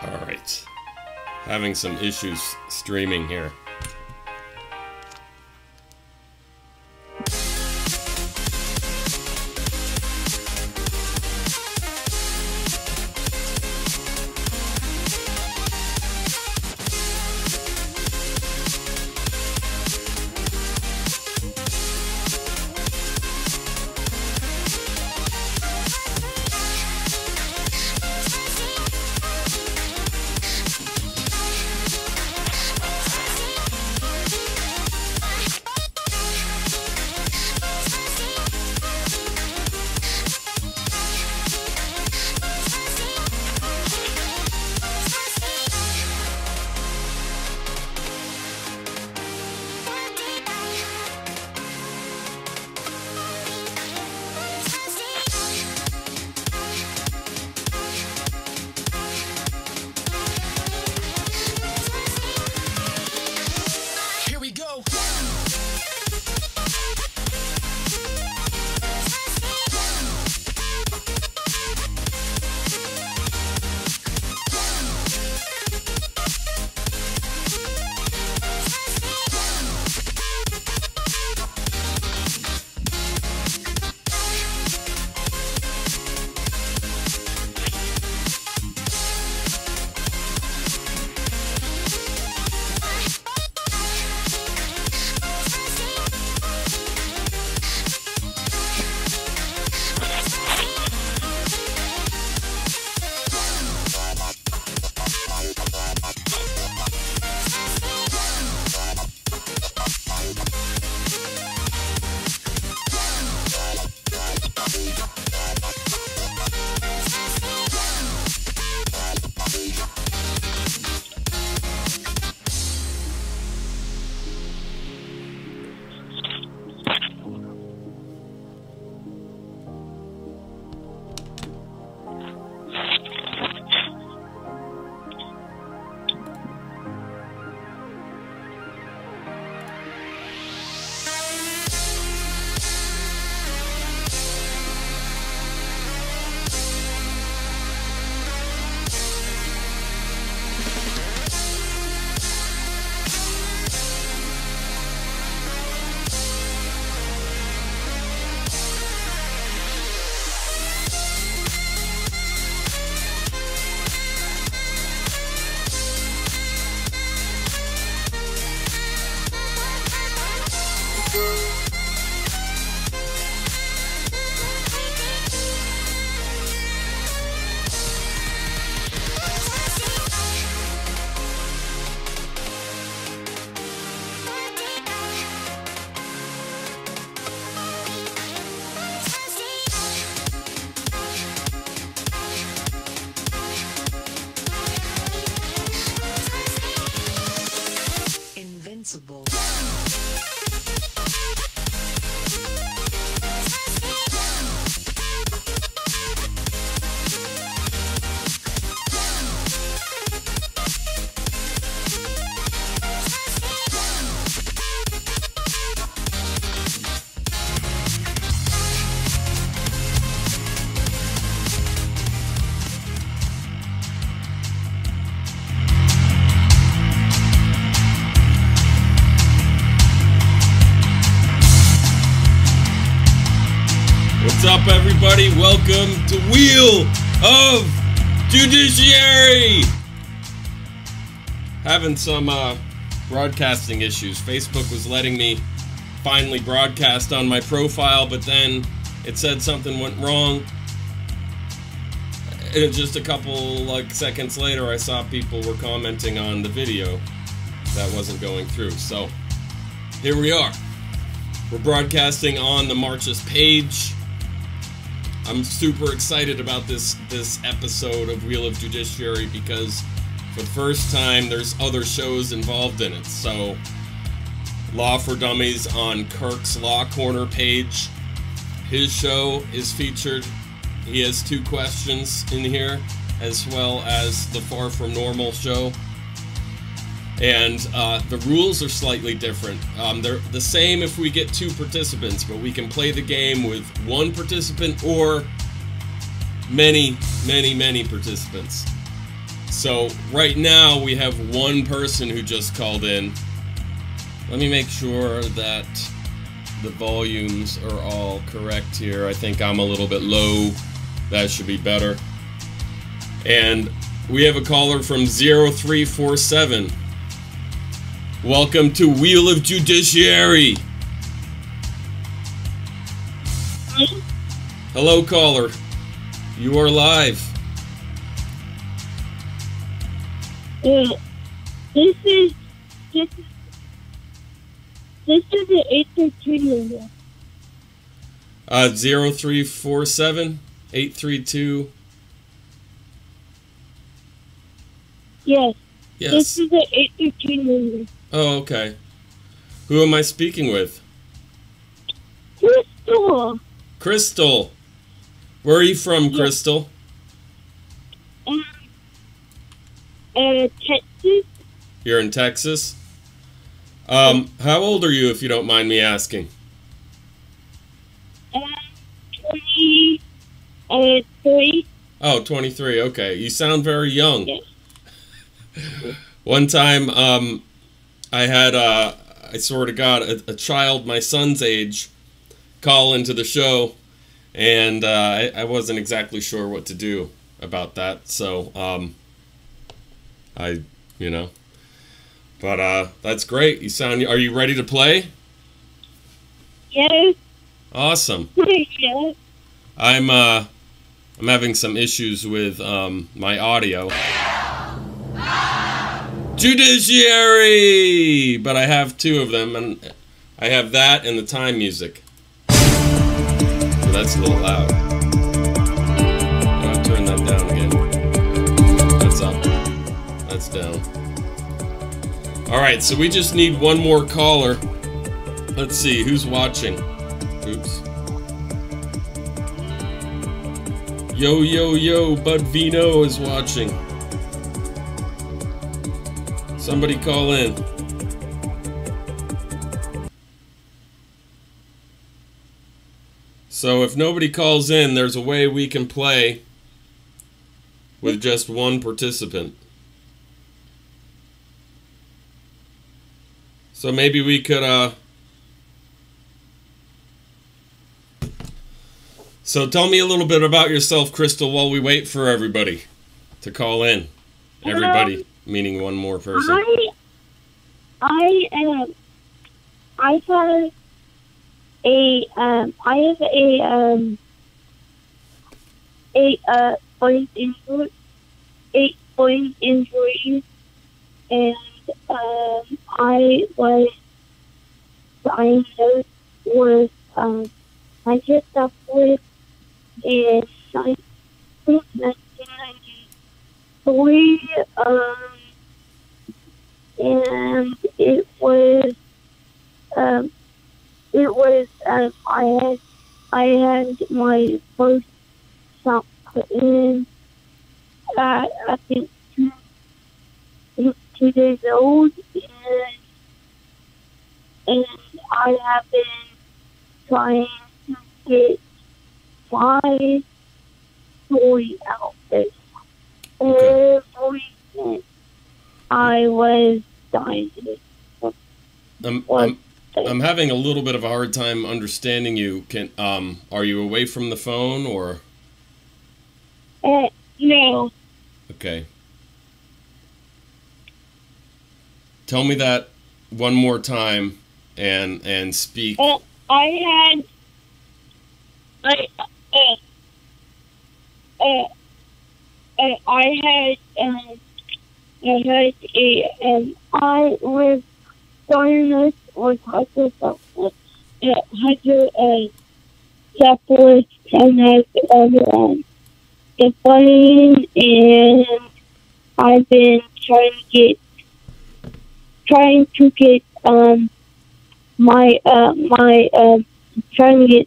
Alright. Having some issues streaming here. Invincible. What's up, everybody? Welcome to Wheel of Judiciary! Having some broadcasting issues. Facebook was letting me finally broadcast on my profile, but then it said something went wrong. And just a couple seconds later, I saw people were commenting on the video that wasn't going through. So here we are. We're broadcasting on the March's page. I'm super excited about this episode of Wheel of Judiciary because for the first time there's other shows involved in it. So Law for Dummies on Kirk's Law Corner page. His show is featured. He has 2 questions in here, as well as the Far From Normal show. And the rules are slightly different. They're the same if we get 2 participants, but we can play the game with 1 participant or many participants. So right now we have one person who just called in. Let me make sure that the volumes are all correct here. I think I'm a little bit low. That should be better. And we have a caller from 0347. Welcome to Wheel of Judiciary. Hello, caller. You are live. This is the 832 number. 0347 832. Yes. Yes. This is the 832 number. Oh, okay. Who am I speaking with? Crystal. Crystal. Where are you from, Crystal? Texas. You're in Texas? How old are you, if you don't mind me asking? 23. Oh, 23. Okay. You sound very young. Yes. One time, I had, I swear to God, a child my son's age call into the show, and I wasn't exactly sure what to do about that, so, but that's great. Are you ready to play? Yes. Awesome. Yes. I'm having some issues with my audio. Judiciary! But I have two of them, and I have that and the time music. So that's a little loud. I'll turn that down again. That's up. That's down. Alright, so we just need one more caller. Let's see, who's watching? Oops. Yo, yo, yo, Bud Vino is watching. Somebody call in. So if nobody calls in, there's a way we can play with just one participant. So maybe we could, So tell me a little bit about yourself, Crystal, while we wait for everybody to call in. Everybody, meaning one more person. I have eight point injury, and I was diagnosed with hydrocephalus in 1993, and it was I had my first shot put in at I think 2 days old, and I have been trying to get 5 toy outfits every since I was diagnosed. I'm having a little bit of a hard time understanding you. Are you away from the phone or? No. Okay. Tell me that one more time and speak. I had I was diagnosed with hydrocephalus, and the funny, and I've been trying to get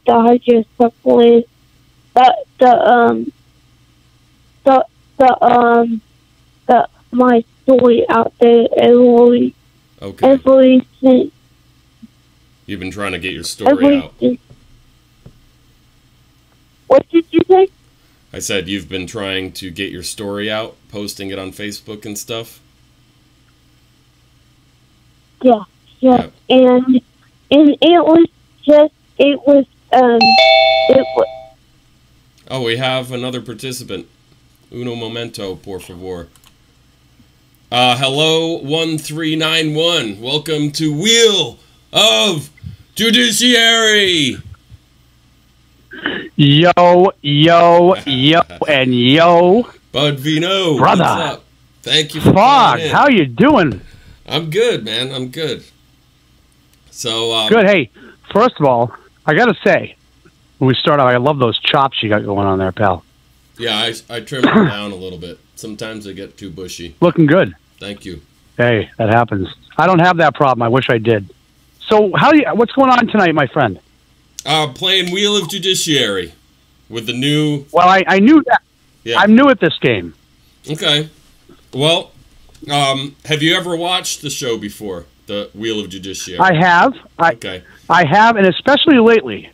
the hydrocephalus, my story out there every since. You've been trying to get your story out. What did you say? I said you've been trying to get your story out, posting it on Facebook and stuff. Yeah. Yep. And it was just, it was. Oh, we have another participant. Uno momento, por favor. Hello, 1391. Welcome to Wheel of Judiciary. Yo, and yo. Bud Vino, brother. What's up? Thank you for Fog, calling in. how you doing? I'm good, man. I'm good. So, Good. Hey, first of all, I got to say, when we start out, I love those chops you got going on there, pal. Yeah, I trimmed them down a little bit. Sometimes they get too bushy. Looking good. Thank you. Hey, that happens. I don't have that problem. I wish I did. So, what's going on tonight, my friend? Playing Wheel of Judiciary with the new... Well, I knew that. Yeah. I'm new at this game. Okay. Well, have you ever watched the show before, the Wheel of Judiciary? I have. Okay. I have, and especially lately.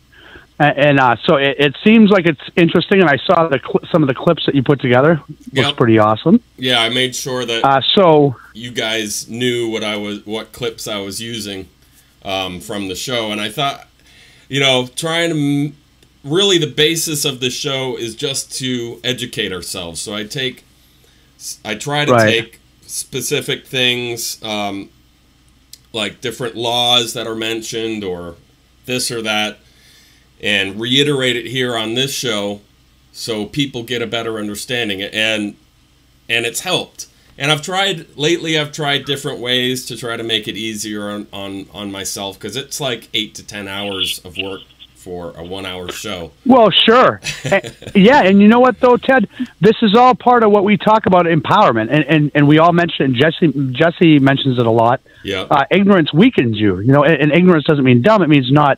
And so it seems like it's interesting, and I saw some of the clips that you put together. Looks pretty awesome. Yeah, I made sure that so you guys knew what clips I was using from the show, and I thought, trying to really the basis of the show is just to educate ourselves. So I try to take specific things like different laws that are mentioned or this or that, and reiterate it here on this show so people get a better understanding. And it's helped. And I've tried different ways to try to make it easier on myself, because it's like 8 to 10 hours of work for a 1 hour show. Well, sure. Yeah, and you know what, though, Ted? This is all part of what we talk about, empowerment. And we all mention it, and Jesse mentions it a lot. Yeah. Ignorance weakens you. And ignorance doesn't mean dumb. It means not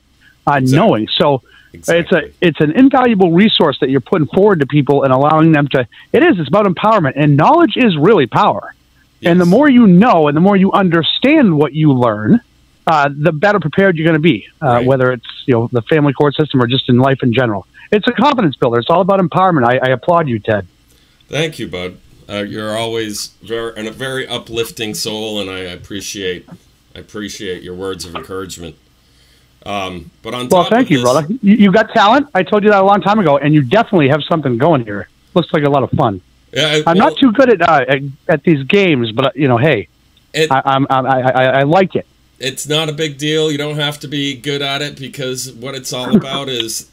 knowing. So it's an invaluable resource that you're putting forward to people and allowing them to. It's about empowerment, and knowledge is really power. Yes. And the more you know, and the more you understand what you learn, the better prepared you're going to be. Whether it's the family court system or just in life in general, it's a confidence builder. It's all about empowerment. I applaud you, Ted. Thank you, Bud. You're always a very uplifting soul, and I appreciate your words of encouragement. But on top thank you, brother. You got talent. I told you that a long time ago, and you definitely have something going here. Looks like a lot of fun. Yeah, I'm not too good at these games, but hey, I like it. It's not a big deal. You don't have to be good at it, because what it's all about is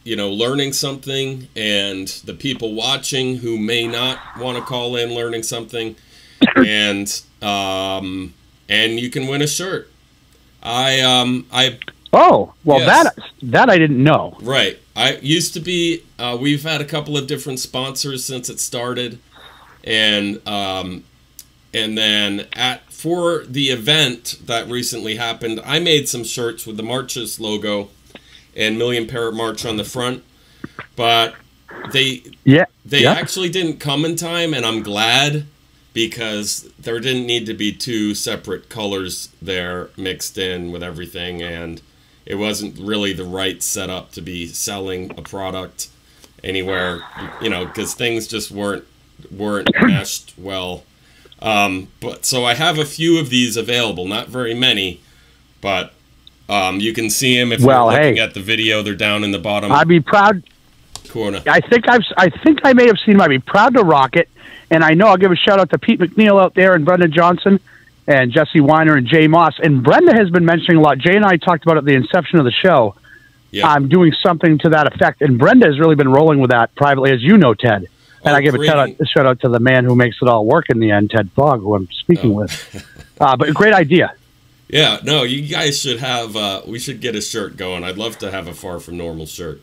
learning something, and the people watching who may not want to call in learning something, and you can win a shirt. That I didn't know. Right. I used to be, we've had a couple of different sponsors since it started. And then for the event that recently happened, I made some shirts with the Marches logo and Million Parrot March on the front. But they actually didn't come in time, and I'm glad, because there didn't need to be two separate colors there mixed in with everything, and it wasn't really the right setup to be selling a product anywhere, because things just weren't meshed well. But so I have a few of these available, not very many, but you can see them if you're looking at the video. They're down in the bottom. I'd be proud. Corner. I think I may have seen them. I'd be proud to rock it. And I know I'll give a shout out to Pete McNeil out there, and Brenda Johnson, and Jesse Weiner, and Jay Moss. And Brenda has been mentioning a lot. Jay and I talked about it at the inception of the show. Yeah. I'm doing something to that effect. And Brenda has really been rolling with that privately, as you know, Ted. And I give a shout out to the man who makes it all work in the end, Ted Fogg, who I'm speaking with. But a great idea. Yeah, no, you guys should have, we should get a shirt going. I'd love to have a Far From Normal shirt.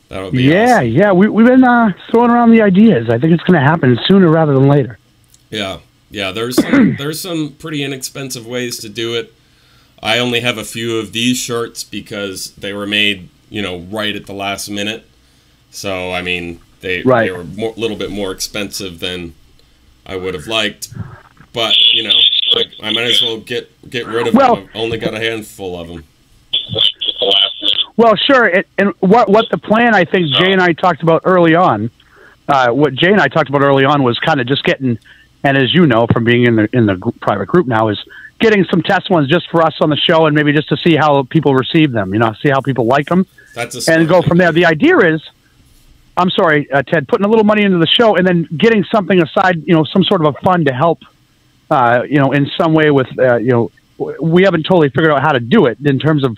That would be awesome. Yeah. We've been throwing around the ideas. I think it's going to happen sooner rather than later. Yeah. There's some pretty inexpensive ways to do it. I only have a few of these shirts because they were made, right at the last minute. So, I mean, they were a little bit more expensive than I would have liked. But, I might as well get rid of them. I've only got a handful of them. Well, sure. And what the plan, I think Jay and I talked about early on, was kind of just getting, and as you know from being in the private group now, is getting some test ones just for us on the show, and maybe just to see how people receive them. See how people like them, and go from there. The idea is, I'm sorry, Ted, putting a little money into the show and then getting something aside, some sort of a fund to help, in some way with, we haven't totally figured out how to do it in terms of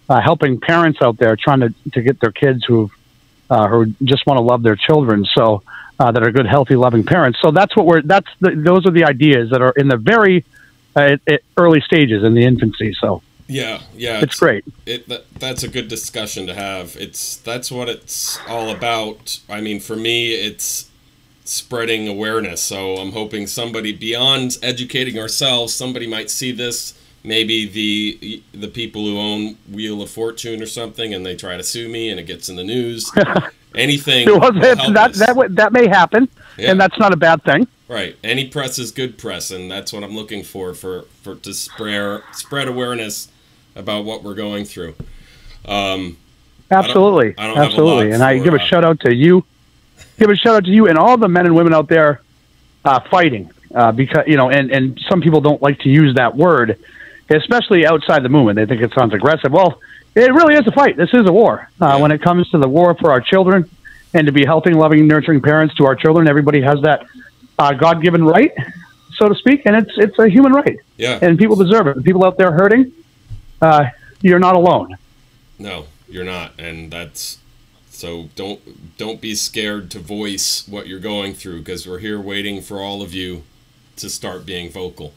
helping parents out there trying to get their kids who just want to love their children. So that are good, healthy, loving parents. So that's what those are the ideas that are in the very early stages in the infancy. So yeah, it's great. That's a good discussion to have. That's what it's all about. I mean, for me, it's spreading awareness. So I'm hoping somebody, beyond educating ourselves, somebody might see this. Maybe the people who own Wheel of Fortune or something, and they try to sue me, and it gets in the news. Anything. That may happen, yeah. And that's not a bad thing. Right. Any press is good press, and that's what I'm looking for to spread awareness about what we're going through. Absolutely. I don't have a lot and I give a shout out to you. Give a shout out to you and all the men and women out there fighting, because and some people don't like to use that word, especially outside the movement. They think it sounds aggressive. Well, it really is a fight. This is a war. When it comes to the war for our children and to be helping, loving, nurturing parents to our children, everybody has that God-given right, so to speak, and it's a human right. Yeah. And people deserve it. The people out there hurting, you're not alone. No, you're not, and that's so. Don't be scared to voice what you're going through, because we're here waiting for all of you to start being vocal.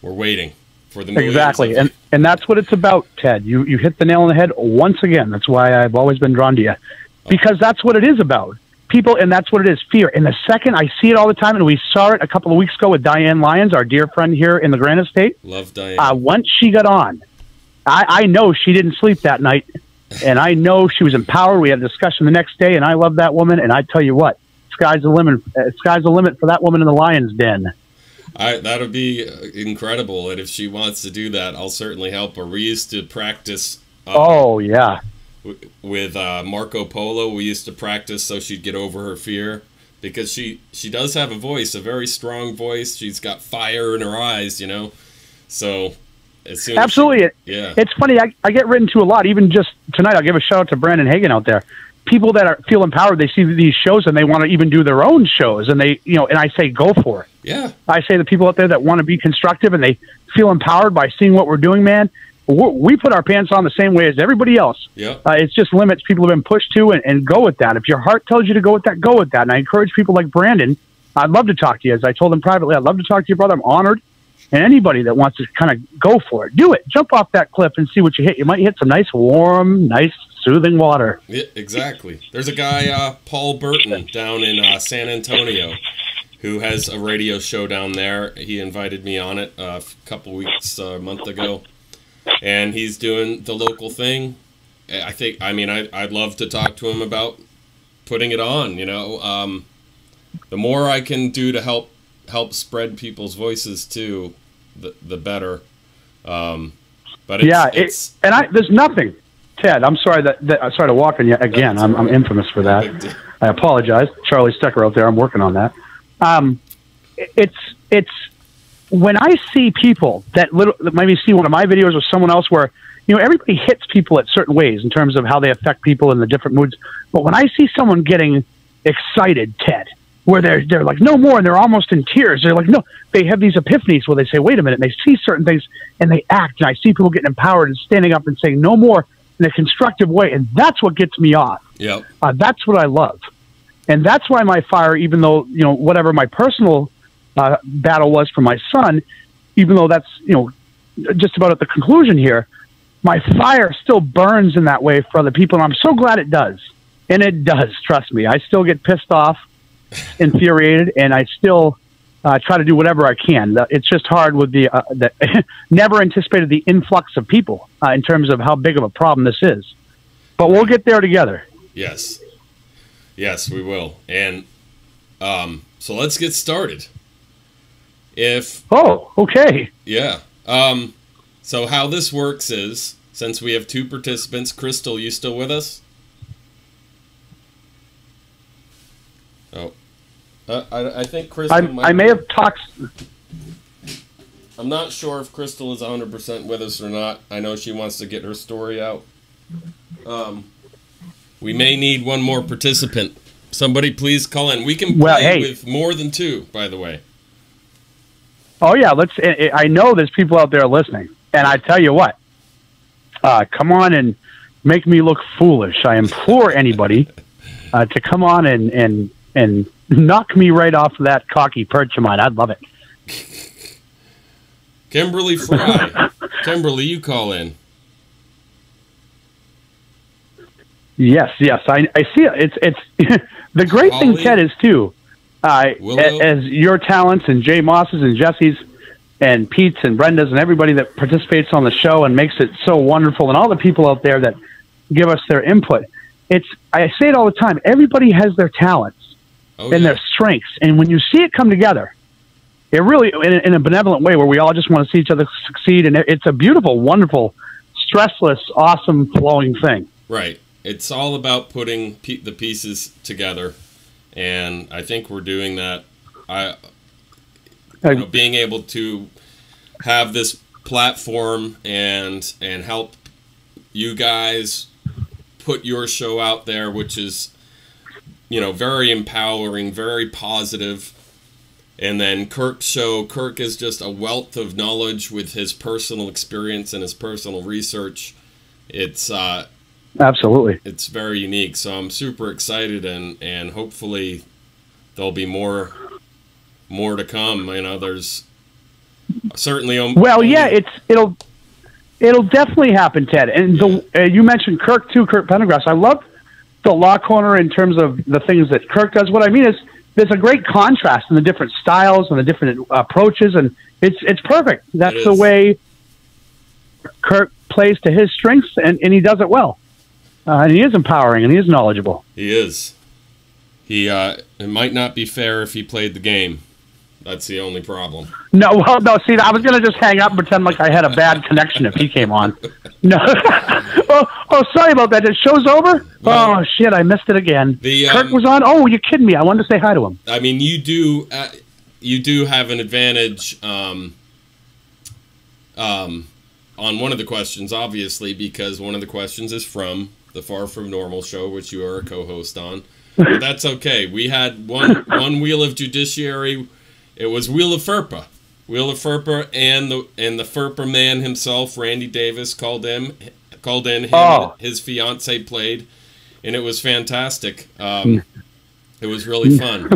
We're waiting for the millions. Exactly, and that's what it's about, Ted. You hit the nail on the head once again. That's why I've always been drawn to you, because that's what it is about. People, and that's what it is, fear. And the second, I see it all the time, and we saw it a couple of weeks ago with Diane Lyons, our dear friend here in the Granite State. Love Diane. Once she got on, I know she didn't sleep that night, and I know she was empowered. We had a discussion the next day, and I love that woman, and I tell you what, sky's the limit. Sky's the limit for that woman in the Lion's Den. That would be incredible, and if she wants to do that, I'll certainly help her. We used to practice. Oh, yeah. With Marco Polo, we used to practice so she'd get over her fear, because she does have a voice, a very strong voice. She's got fire in her eyes, So as soon absolutely, yeah. It's funny. I get written to a lot. Even just tonight, I'll give a shout out to Brandon Hagen out there. People that feel empowered, they see these shows and they want to even do their own shows, and they and I say go for it. Yeah, I say the people out there that want to be constructive and they feel empowered by seeing what we're doing, man. We put our pants on the same way as everybody else. Yeah. It's just limits people have been pushed to, and go with that. If your heart tells you to go with that, go with that. And I encourage people like Brandon. I'd love to talk to you. As I told him privately, I'd love to talk to you, brother. I'm honored. And anybody that wants to kind of go for it, do it. Jump off that cliff and see what you hit. You might hit some nice, warm, nice, soothing water. Yeah, exactly. There's a guy, Paul Burton, down in San Antonio, who has a radio show down there. He invited me on it a couple weeks, a month ago. And he's doing the local thing. I'd love to talk to him about putting it on, the more I can do to help spread people's voices too, the better. But there's nothing, Ted, I'm sorry I'm sorry to walk on you again. I'm infamous for that. I apologize. Charlie Stecker out there, I'm working on that. It's when I see people that maybe see one of my videos or someone else where, everybody hits people at certain ways in terms of how they affect people in the different moods. But when I see someone getting excited, Ted, where they're like, no more, and they're almost in tears. They're like, no, they have these epiphanies where they say, wait a minute, and they see certain things and they act. And I see people getting empowered and standing up and saying no more in a constructive way. And that's what gets me off. Yep. That's what I love. And that's why my fire, even though, whatever my personal battle was for my son, even though that's, just about at the conclusion here, my fire still burns in that way for other people. And I'm so glad it does. And it does, trust me. I still get pissed off, infuriated, and I still try to do whatever I can. It's just hard with the never anticipated the influx of people in terms of how big of a problem this is. But we'll get there together. Yes. Yes, we will. And so let's get started. Okay. Yeah. So how this works is, since we have 2 participants. Crystal, you still with us? Oh. I think Crystal I may have talked... I'm not sure if Crystal is 100% with us or not. I know she wants to get her story out. We may need one more participant. Somebody please call in. We can play with more than 2, by the way. Oh, yeah. I know there's people out there listening. And I tell you what, come on and make me look foolish. I implore anybody to come on and knock me right off of that cocky perch of mine. I'd love it. Kimberly Fry. Kimberly, you call in. Yes. I see it. It's the great thing, Ted, is too, as your talents and Jay Moss's and Jesse's and Pete's and Brenda's and everybody that participates on the show and makes it so wonderful, and all the people out there that give us their input. I say it all the time. Everybody has their talents and their strengths, and when you see it come together, it really, in a benevolent way, where we all just want to see each other succeed, and it's a beautiful, wonderful, stressless, awesome, flowing thing. Right. It's all about putting the pieces together, and I think we're doing that. Being able to have this platform and help you guys put your show out there, which is, very empowering, very positive. And then Kirk's show. Kirk is just a wealth of knowledge with his personal experience and his personal research. It's absolutely, it's very unique. So I'm super excited, and hopefully there'll be more to come. There's certainly it'll definitely happen, Ted. And you mentioned Kirk too, Kirk Pendergrass. I love the Law Corner in terms of the things that Kirk does. What I mean is, there's a great contrast in the different styles and the different approaches, and it's perfect. That's the way Kirk plays to his strengths, and he does it well. And he is empowering, and he is knowledgeable. He is. It might not be fair if he played the game. That's the only problem. No, see, I was going to just hang up and pretend like I had a bad connection if he came on. No. oh, sorry about that. The show's over? Well, oh, shit, I missed it again. Kirk was on? Oh, you're kidding me. I wanted to say hi to him. I mean, you do have an advantage on one of the questions, obviously, because one of the questions is from the Far From Normal show, which you are a co-host on. But that's okay. We had one Wheel of Judiciary. It was Wheel of FERPA. Wheel of FERPA, and the FERPA man himself, Randy Davis, called in. And his fiance played, and it was fantastic. It was really fun.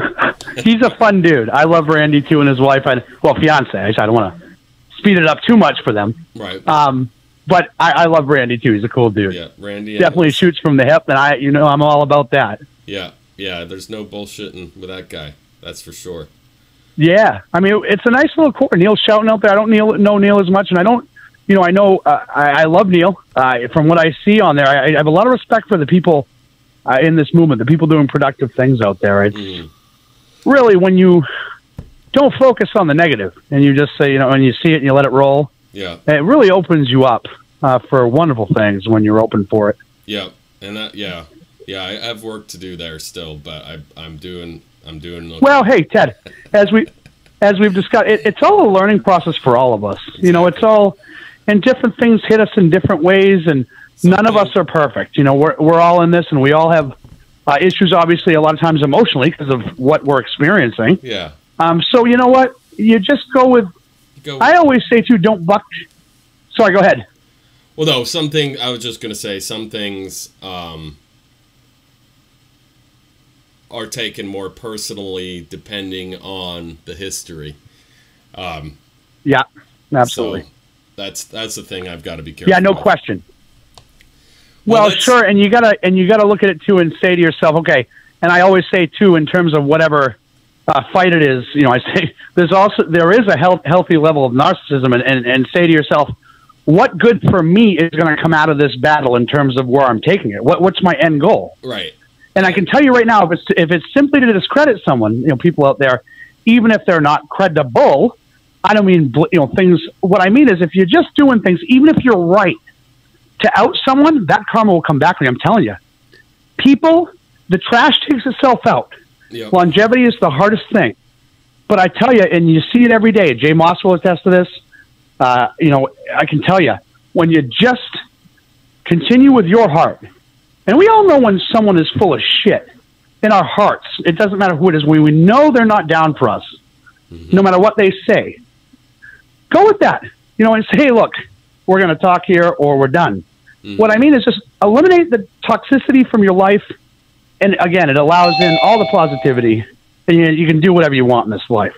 He's a fun dude. I love Randy too, and his wife. Fiance. I don't want to speed it up too much for them. Right. But I love Randy too. He's a cool dude. Yeah, Randy definitely shoots from the hip, and I'm all about that. Yeah. There's no bullshitting with that guy. That's for sure. Yeah, I mean, it's a nice little core. Neil's shouting out there. I don't know Neil as much, and I don't, I love Neil. From what I see on there, I have a lot of respect for the people in this movement, the people doing productive things out there. It's really when you don't focus on the negative and you just say, when you see it and you let it roll. Yeah, it really opens you up for wonderful things when you're open for it. Yeah, and that, I have work to do there still, but I'm doing. Okay. Well, hey, Ted, as we've discussed, it's all a learning process for all of us. Exactly. It's all, and different things hit us in different ways, and none of us are perfect. We're all in this, and we all have issues, obviously, a lot of times emotionally because of what we're experiencing. Yeah. So you know what? You just go with. I always say too, don't buck. Sorry, go ahead. Well, no, I was just going to say some things are taken more personally depending on the history. Yeah, absolutely. So that's the thing I've got to be careful. Yeah, no question. Well, sure, and you gotta look at it too and say to yourself, okay. And I always say too, in terms of whatever fight it is, I say there is a healthy level of narcissism, and say to yourself, what good for me is going to come out of this battle in terms of where I'm taking it? What's my end goal? Right. And I can tell you right now, if it's simply to discredit someone, people out there, even if they're not credible, I don't mean things. What I mean is, if you're just doing things, even if you're right, to out someone, that karma will come back on you. I'm telling you. People, the trash takes itself out. Yep. Longevity is the hardest thing. But I tell you, and you see it every day, Jay Moss will attest to this. You know, I can tell you, when you just continue with your heart, and we all know when someone is full of shit in our hearts, it doesn't matter who it is, we know they're not down for us, no matter what they say. Go with that, you know, and say, hey, look, we're going to talk here or we're done. What I mean is just eliminate the toxicity from your life. And again, it allows in all the positivity, and you can do whatever you want in this life.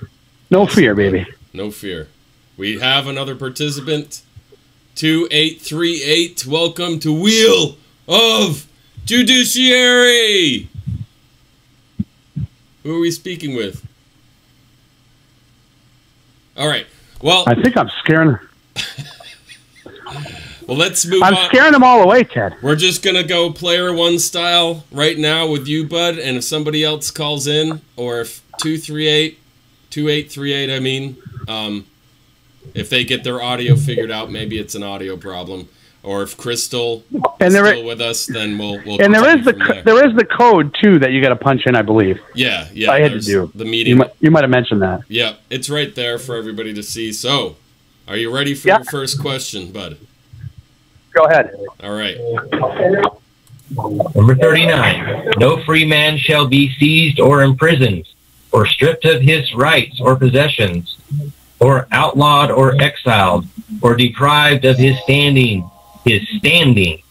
No fear, baby. No fear. We have another participant, 2838. Welcome to Wheel of Judiciary. Who are we speaking with? All right. Well, I think I'm scaring her. Well, let's move on. I'm scaring them all away, Ted. We're just going to go player one style right now with you, bud. And if somebody else calls in, or if 2838, I mean, if they get their audio figured out, maybe it's an audio problem. Or if Crystal is still with us, then we'll and there is the code, too, that you got to punch in, I believe. Yeah. I had to do. The meeting. You might have mentioned that. Yeah, it's right there for everybody to see. So, are you ready for your first question, bud? Go ahead. All right. Number 39. No free man shall be seized or imprisoned, or stripped of his rights or possessions, or outlawed or exiled, or deprived of his standing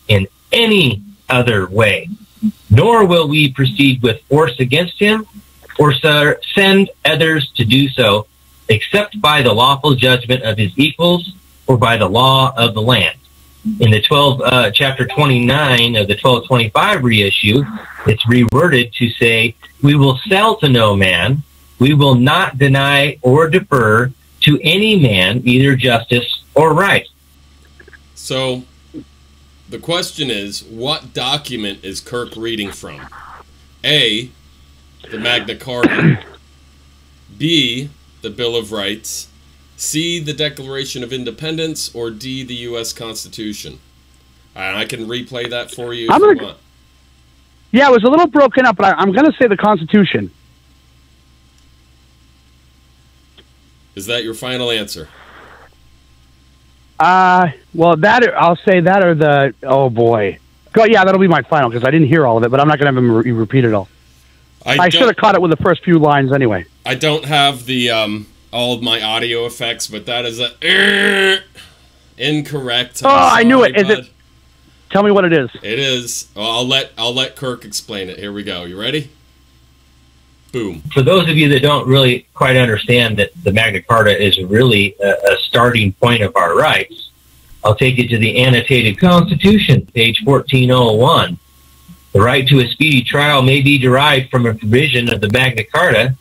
in any other way. Nor will we proceed with force against him, or send others to do so, except by the lawful judgment of his equals, or by the law of the land. In the chapter 29 of the 1225 reissue, it's reworded to say, we will sell to no man, we will not deny or defer to any man either justice or right. So, the question is, what document is Kirk reading from? A, the Magna Carta. B, the Bill of Rights. C, the Declaration of Independence, or D, the U.S. Constitution. And I can replay that for you if you want. Yeah, it was a little broken up, but I'm going to say the Constitution. Is that your final answer? Well, I'll say that or the, oh boy. Yeah, that'll be my final, because I didn't hear all of it, but I'm not going to have him repeat it all. I should have caught it with the first few lines anyway. I don't have the all of my audio effects, but that is incorrect. I knew it. Is it? Tell me what it is. It is. Well, I'll let Kirk explain it. Here we go. You ready? Boom. For those of you that don't really quite understand that the Magna Carta is really a starting point of our rights, I'll take you to the annotated Constitution, page 1401. The right to a speedy trial may be derived from a provision of the Magna Carta,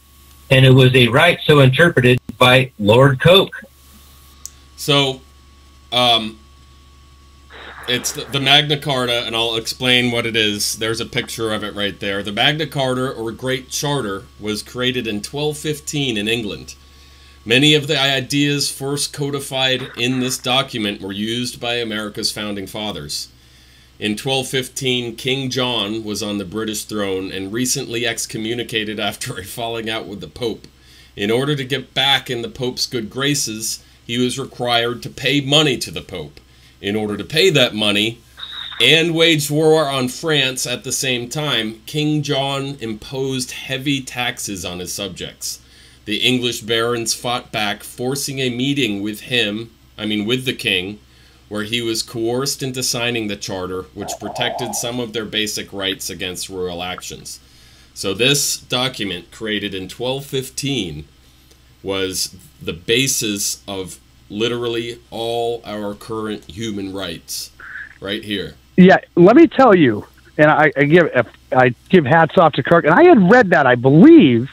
and it was a right so interpreted by Lord Coke. So, it's the Magna Carta, and I'll explain what it is. There's a picture of it right there. The Magna Carta, or Great Charter, was created in 1215 in England. Many of the ideas first codified in this document were used by America's founding fathers. In 1215, King John was on the British throne and recently excommunicated after a falling out with the Pope. In order to get back in the Pope's good graces, he was required to pay money to the Pope. In order to pay that money and wage war on France at the same time, King John imposed heavy taxes on his subjects. The English barons fought back, forcing a meeting with the king, where he was coerced into signing the charter, which protected some of their basic rights against royal actions. So this document, created in 1215, was the basis of literally all our current human rights, right here. Yeah, let me tell you, and I give hats off to Kirk, and I had read that, I believe,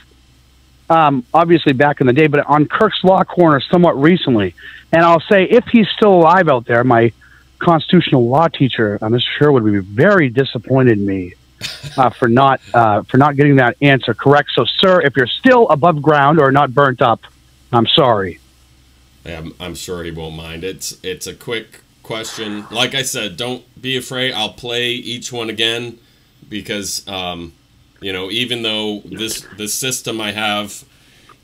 obviously back in the day, but on Kirk's Law Corner somewhat recently. And I'll say, if he's still alive out there, my constitutional law teacher, Mr. Sherwood, would be very disappointed in me for not getting that answer correct. So, sir, if you're still above ground or not burnt up, I'm sorry. I'm sure he won't mind. It's a quick question. Like I said, don't be afraid. I'll play each one again because, you know, even though the system I have,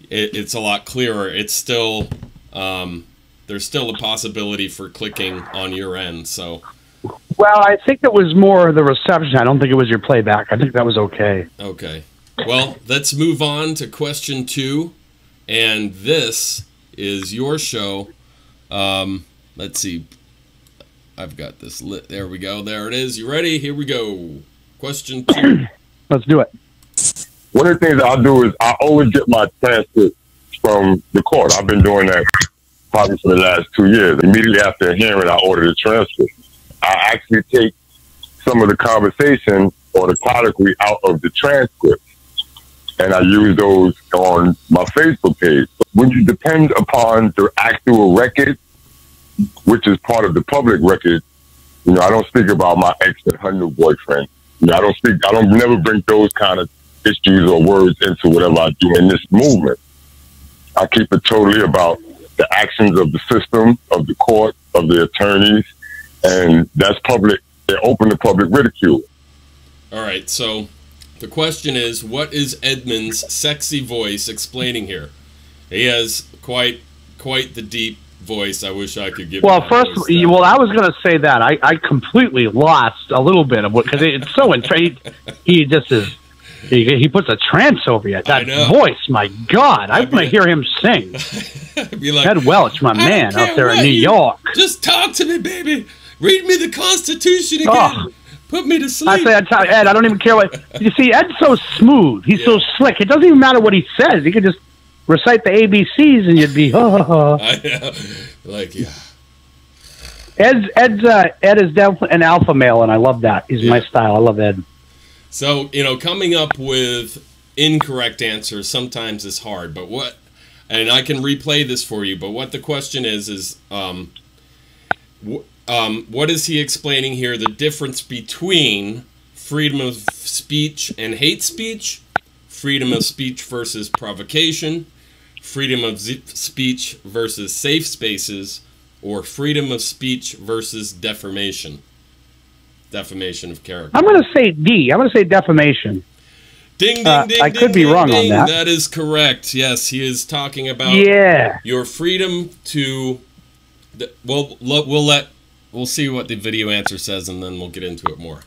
it's a lot clearer. It's still there's still a possibility for clicking on your end. So. Well, I think it was more the reception. I don't think it was your playback. I think that was okay. Okay. Well, let's move on to question 2. And this is your show. Let's see. I've got this lit. There we go. There it is. You ready? Here we go. Question 2. Let's do it. One of the things I'll do is I always get my transcript from the court. I've been doing that probably for the last 2 years. Immediately after a hearing, I order the transcript. I actually take some of the conversation or the colloquy out of the transcript, and I use those on my Facebook page. When you depend upon the actual record, which is part of the public record, you know, I don't speak about my ex and her new boyfriend. You know, I don't never bring those kind of issues or words into whatever I do in this movement. I keep it totally about the actions of the system, of the court, of the attorneys, and that's public. They're open to public ridicule. All right, so the question is, what is Edmund's sexy voice explaining here? He has quite the deep voice. I wish I could give. Well, first, well, I was going to say that I completely lost a little bit of what, because it's so intriguing. He just is. He puts a trance over you. That voice, my God! I want to hear him sing. I'd be like, Ed Welch, my man, out there in New York. Just talk to me, baby. Read me the Constitution again. Oh. Put me to sleep. I say, Ed, I don't even care what. You see, Ed's so smooth. He's so slick. It doesn't even matter what he says. He could just recite the ABCs, and you'd be, I know. Like, yeah. Ed is definitely an alpha male, and I love that. He's my style. I love Ed. So, you know, coming up with incorrect answers sometimes is hard, but what, and I can replay this for you, but what the question is what is he explaining here? The difference between freedom of speech and hate speech, freedom of speech versus provocation, freedom of speech versus safe spaces, or freedom of speech versus defamation. Defamation of character. I'm going to say D. I'm going to say defamation. Ding, ding, ding, I could be wrong on that. That is correct. Yes, he is talking about your freedom to... We'll see what the video answer says, and then we'll get into it more.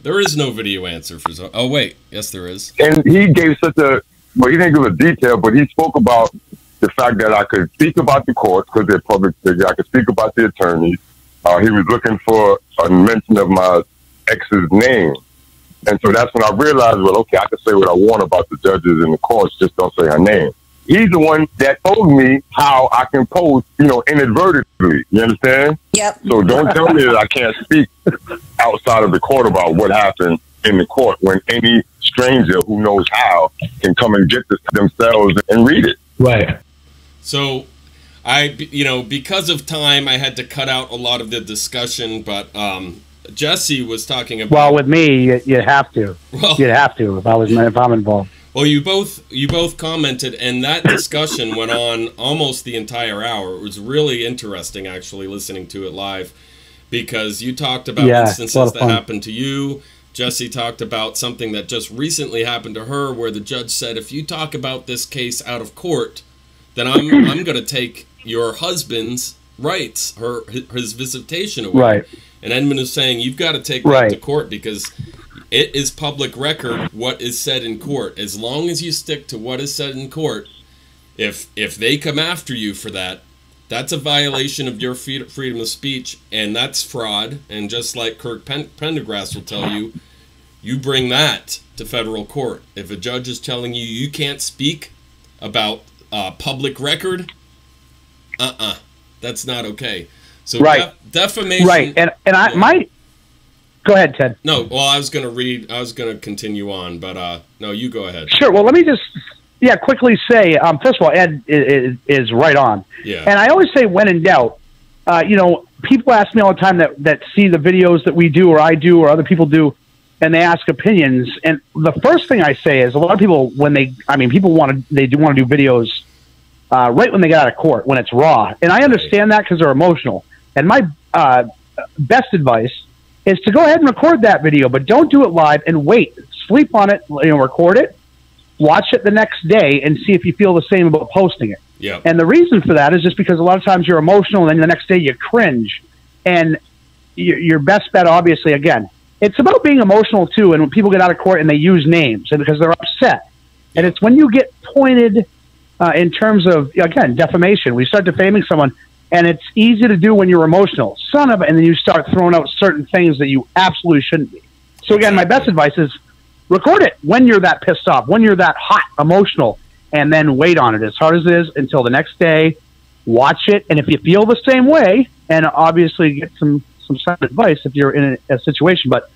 There is no video answer for... Oh, wait. Yes, there is. And he gave such a... Well, he didn't give a detail, but he spoke about the fact that I could speak about the courts because they're public figures. I could speak about the attorneys. He was looking for a mention of my ex's name. And so that's when I realized, well, okay, I can say what I want about the judges and the courts, just don't say her name. He's the one that told me how I can post, you know, inadvertently. You understand? Yep. So don't tell me that I can't speak outside of the court about what happened in the court when any stranger who knows how can come and get this themselves and read it. Right. So you know, because of time, I had to cut out a lot of the discussion, but Jesse was talking about... Well, with me, you have to. Well, you'd have to if I'm involved. Well, you both commented, and that discussion went on almost the entire hour. It was really interesting, actually, listening to it live, because you talked about instances that happened to you. Jesse talked about something that just recently happened to her, where the judge said, if you talk about this case out of court, then I'm going to take your husband's rights, his visitation away. Right. And Edmund is saying, you've got to take that to court because it is public record what is said in court. As long as you stick to what is said in court, if they come after you for that, that's a violation of your freedom of speech, and that's fraud. And just like Kirk Pendergrass will tell you, you bring that to federal court. If a judge is telling you you can't speak about public record, that's not okay. So defamation. Right, and I might. Go ahead, Ted. No, well, I was going to continue on, but no, you go ahead. Sure. Well, let me just quickly say, first of all, Ed is right on. Yeah. And I always say, when in doubt, you know, people ask me all the time that see the videos that we do, or I do, or other people do, and they ask opinions. And the first thing I say is, a lot of people, people want to do videos right when they get out of court, when it's raw. And I understand that because they're emotional. And my best advice is to go ahead and record that video, but don't do it live and wait. Sleep on it, record it, watch it the next day, and see if you feel the same about posting it. Yeah. And the reason for that is just because a lot of times you're emotional, and then the next day you cringe. And your best bet, obviously, again, it's about being emotional too. And when people get out of court and they use names, and because they're upset, and it's when you get pointed in terms of, again, defamation. We start defaming someone, and it's easy to do when you're emotional. Son of a, and then you start throwing out certain things that you absolutely shouldn't be. So again, my best advice is record it when you're that pissed off, when you're that hot, emotional, and then wait on it as hard as it is until the next day. Watch it, and if you feel the same way, and obviously get some sound advice if you're in a situation, but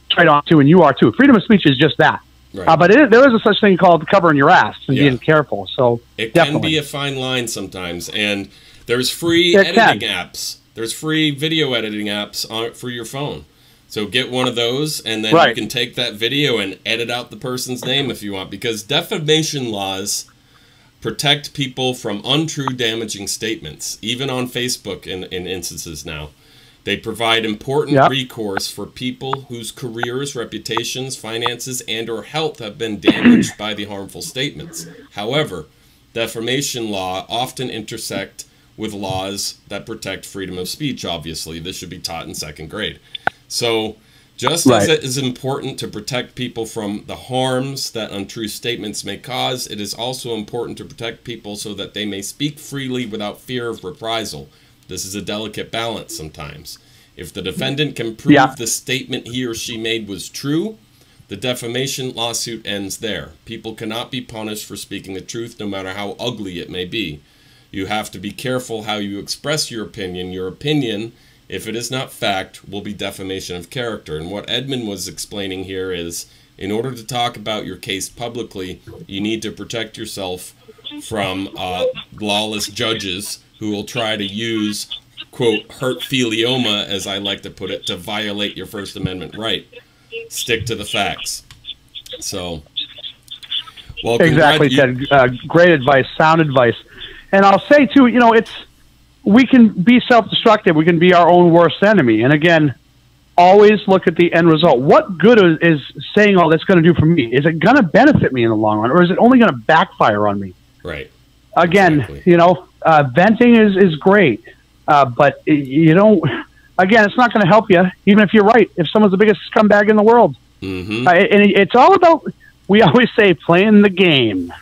try on too, and you are too. Freedom of speech is just that. Right. But there is a such thing called covering your ass and being careful. So it can be a fine line sometimes, and there's free editing apps. There's free video editing apps for your phone. So get one of those, and then you can take that video and edit out the person's name if you want, because defamation laws protect people from untrue, damaging statements, even on Facebook in instances now. They provide important recourse for people whose careers, reputations, finances, and/or health have been damaged by the harmful statements. However, defamation law often intersect with laws that protect freedom of speech, obviously. This should be taught in 2nd grade. So just as it is important to protect people from the harms that untrue statements may cause, it is also important to protect people so that they may speak freely without fear of reprisal. This is a delicate balance sometimes. If the defendant can prove the statement he or she made was true, the defamation lawsuit ends there. People cannot be punished for speaking the truth, no matter how ugly it may be. You have to be careful how you express your opinion. Your opinion, if it is not fact, will be defamation of character. And what Edmund was explaining here is, in order to talk about your case publicly, you need to protect yourself from lawless judges who will try to use, quote, hurtfilioma, as I like to put it, to violate your First Amendment right. Stick to the facts. So, well, exactly, Ted. Great advice, sound advice. And I'll say, too, we can be self-destructive. We can be our own worst enemy. And again, always look at the end result. What good is saying all that's going to do for me? Is it going to benefit me in the long run, or is it only going to backfire on me? Right. Again, venting is great, but you don't. Again, it's not going to help you, even if you're right. If someone's the biggest scumbag in the world, and it's all about. We always say playing the game.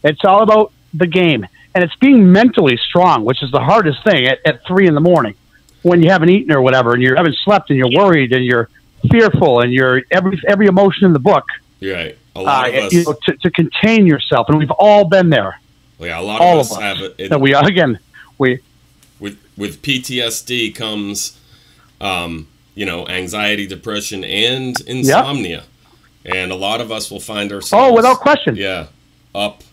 It's all about the game. And it's being mentally strong, which is the hardest thing at 3 in the morning when you haven't eaten or whatever, and you haven't slept, and you're worried, and you're fearful, and you're every emotion in the book. Right. A lot of us, to contain yourself, and we've all been there. Well, yeah, a lot of us have it. So with PTSD comes, anxiety, depression, and insomnia, and a lot of us will find ourselves. Oh, without question. Yeah, up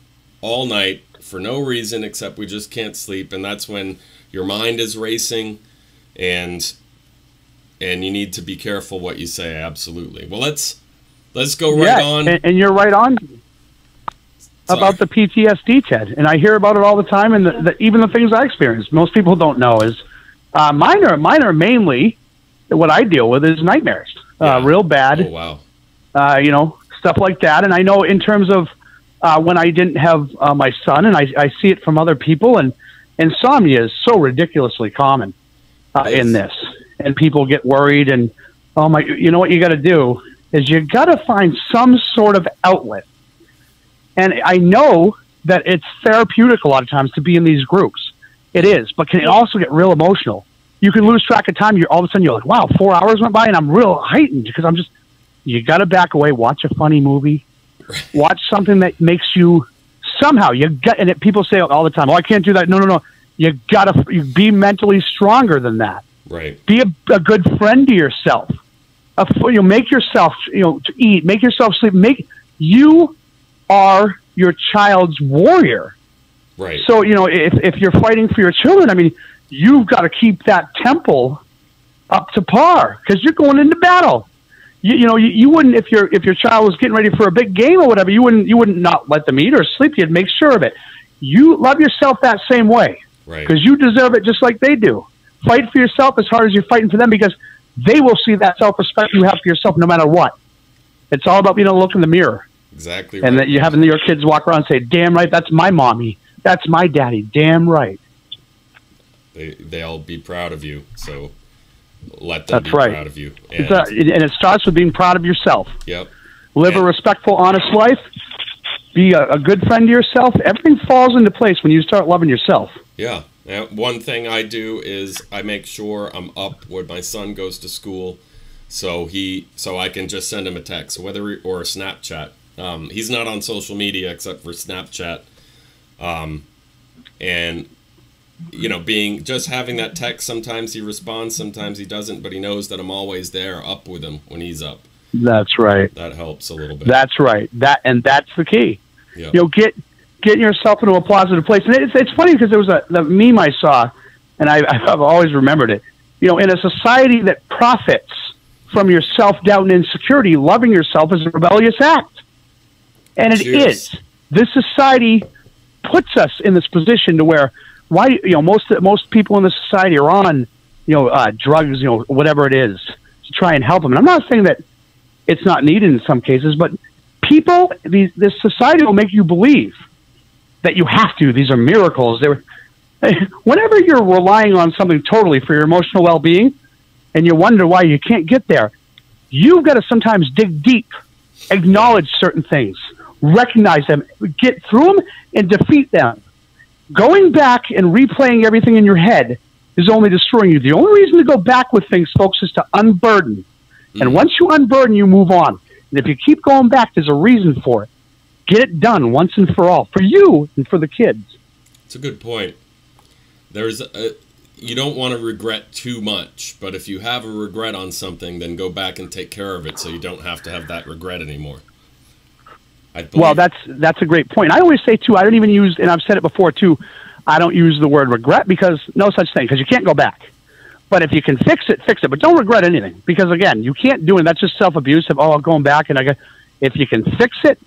all night for no reason except we just can't sleep, and that's when your mind is racing, and you need to be careful what you say. Absolutely. Well, let's go right on. And you're right on about the PTSD, Ted. And I hear about it all the time, and even the things I experience, most people don't know is mine are mainly what I deal with is nightmares, real bad. Oh wow. Stuff like that. And I know in terms of when I didn't have my son, and I see it from other people, and insomnia is so ridiculously common in this, and people get worried, and what you got to do is you got to find some sort of outlet. And I know that it's therapeutic a lot of times to be in these groups. It is, but can it also get real emotional? You can lose track of time. All of a sudden you're like, wow, 4 hours went by and I'm real heightened because you got to back away, watch a funny movie, watch something that makes you somehow, people say all the time, oh, I can't do that. No. You got to be mentally stronger than that. Right. Be a good friend to yourself. Make yourself, to eat, make yourself sleep. You are your child's warrior. Right. So, if you're fighting for your children, you've got to keep that temple up to par because you're going into battle. You wouldn't, if your child was getting ready for a big game or whatever, you wouldn't not let them eat or sleep. You'd make sure of it. You love yourself that same way. Right. Because you deserve it just like they do. Fight for yourself as hard as you're fighting for them, because they will see that self-respect you have for yourself no matter what. It's all about being able to look in the mirror. Exactly right. And that you having your kids walk around and say, damn right, that's my mommy. That's my daddy. Damn right. They'll be proud of you, so let them be right. proud of you. And And it starts with being proud of yourself. Yep. Live a respectful, honest life. Be a good friend to yourself. Everything falls into place when you start loving yourself. Yeah. Now, one thing I do is I make sure I'm up when my son goes to school, so I can just send him a text, or a Snapchat. He's not on social media except for Snapchat, and just having that text. Sometimes he responds, sometimes he doesn't, but he knows that I'm always there, up with him when he's up. That's right. That helps a little bit. That's right. That's the key. Yep. Get yourself into a positive place. And it's funny because there was the meme I saw, and I've always remembered it. In a society that profits from your self-doubt and insecurity, loving yourself is a rebellious act. And it is. This society puts us in this position to where most people in the society are on drugs, whatever it is, to try and help them. And I'm not saying that it's not needed in some cases, but this society will make you believe that you have to. These are miracles. Whenever you're relying on something totally for your emotional well-being, and you wonder why you can't get there, you've got to sometimes dig deep, acknowledge certain things, recognize them, get through them, and defeat them. Going back and replaying everything in your head is only destroying you. The only reason to go back with things, folks, is to unburden. And once you unburden, you move on. And if you keep going back, there's a reason for it. Get it done once and for all, for you and for the kids. It's a good point. You don't want to regret too much, but if you have a regret on something, then go back and take care of it so you don't have to have that regret anymore. Well, that's a great point. I always say, too, I don't even use, and I've said it before, too, I don't use the word regret, because no such thing, because you can't go back. But if you can fix it, fix it. But don't regret anything, because, again, you can't do it. That's just self-abuse of, I'm going back. And if you can fix it,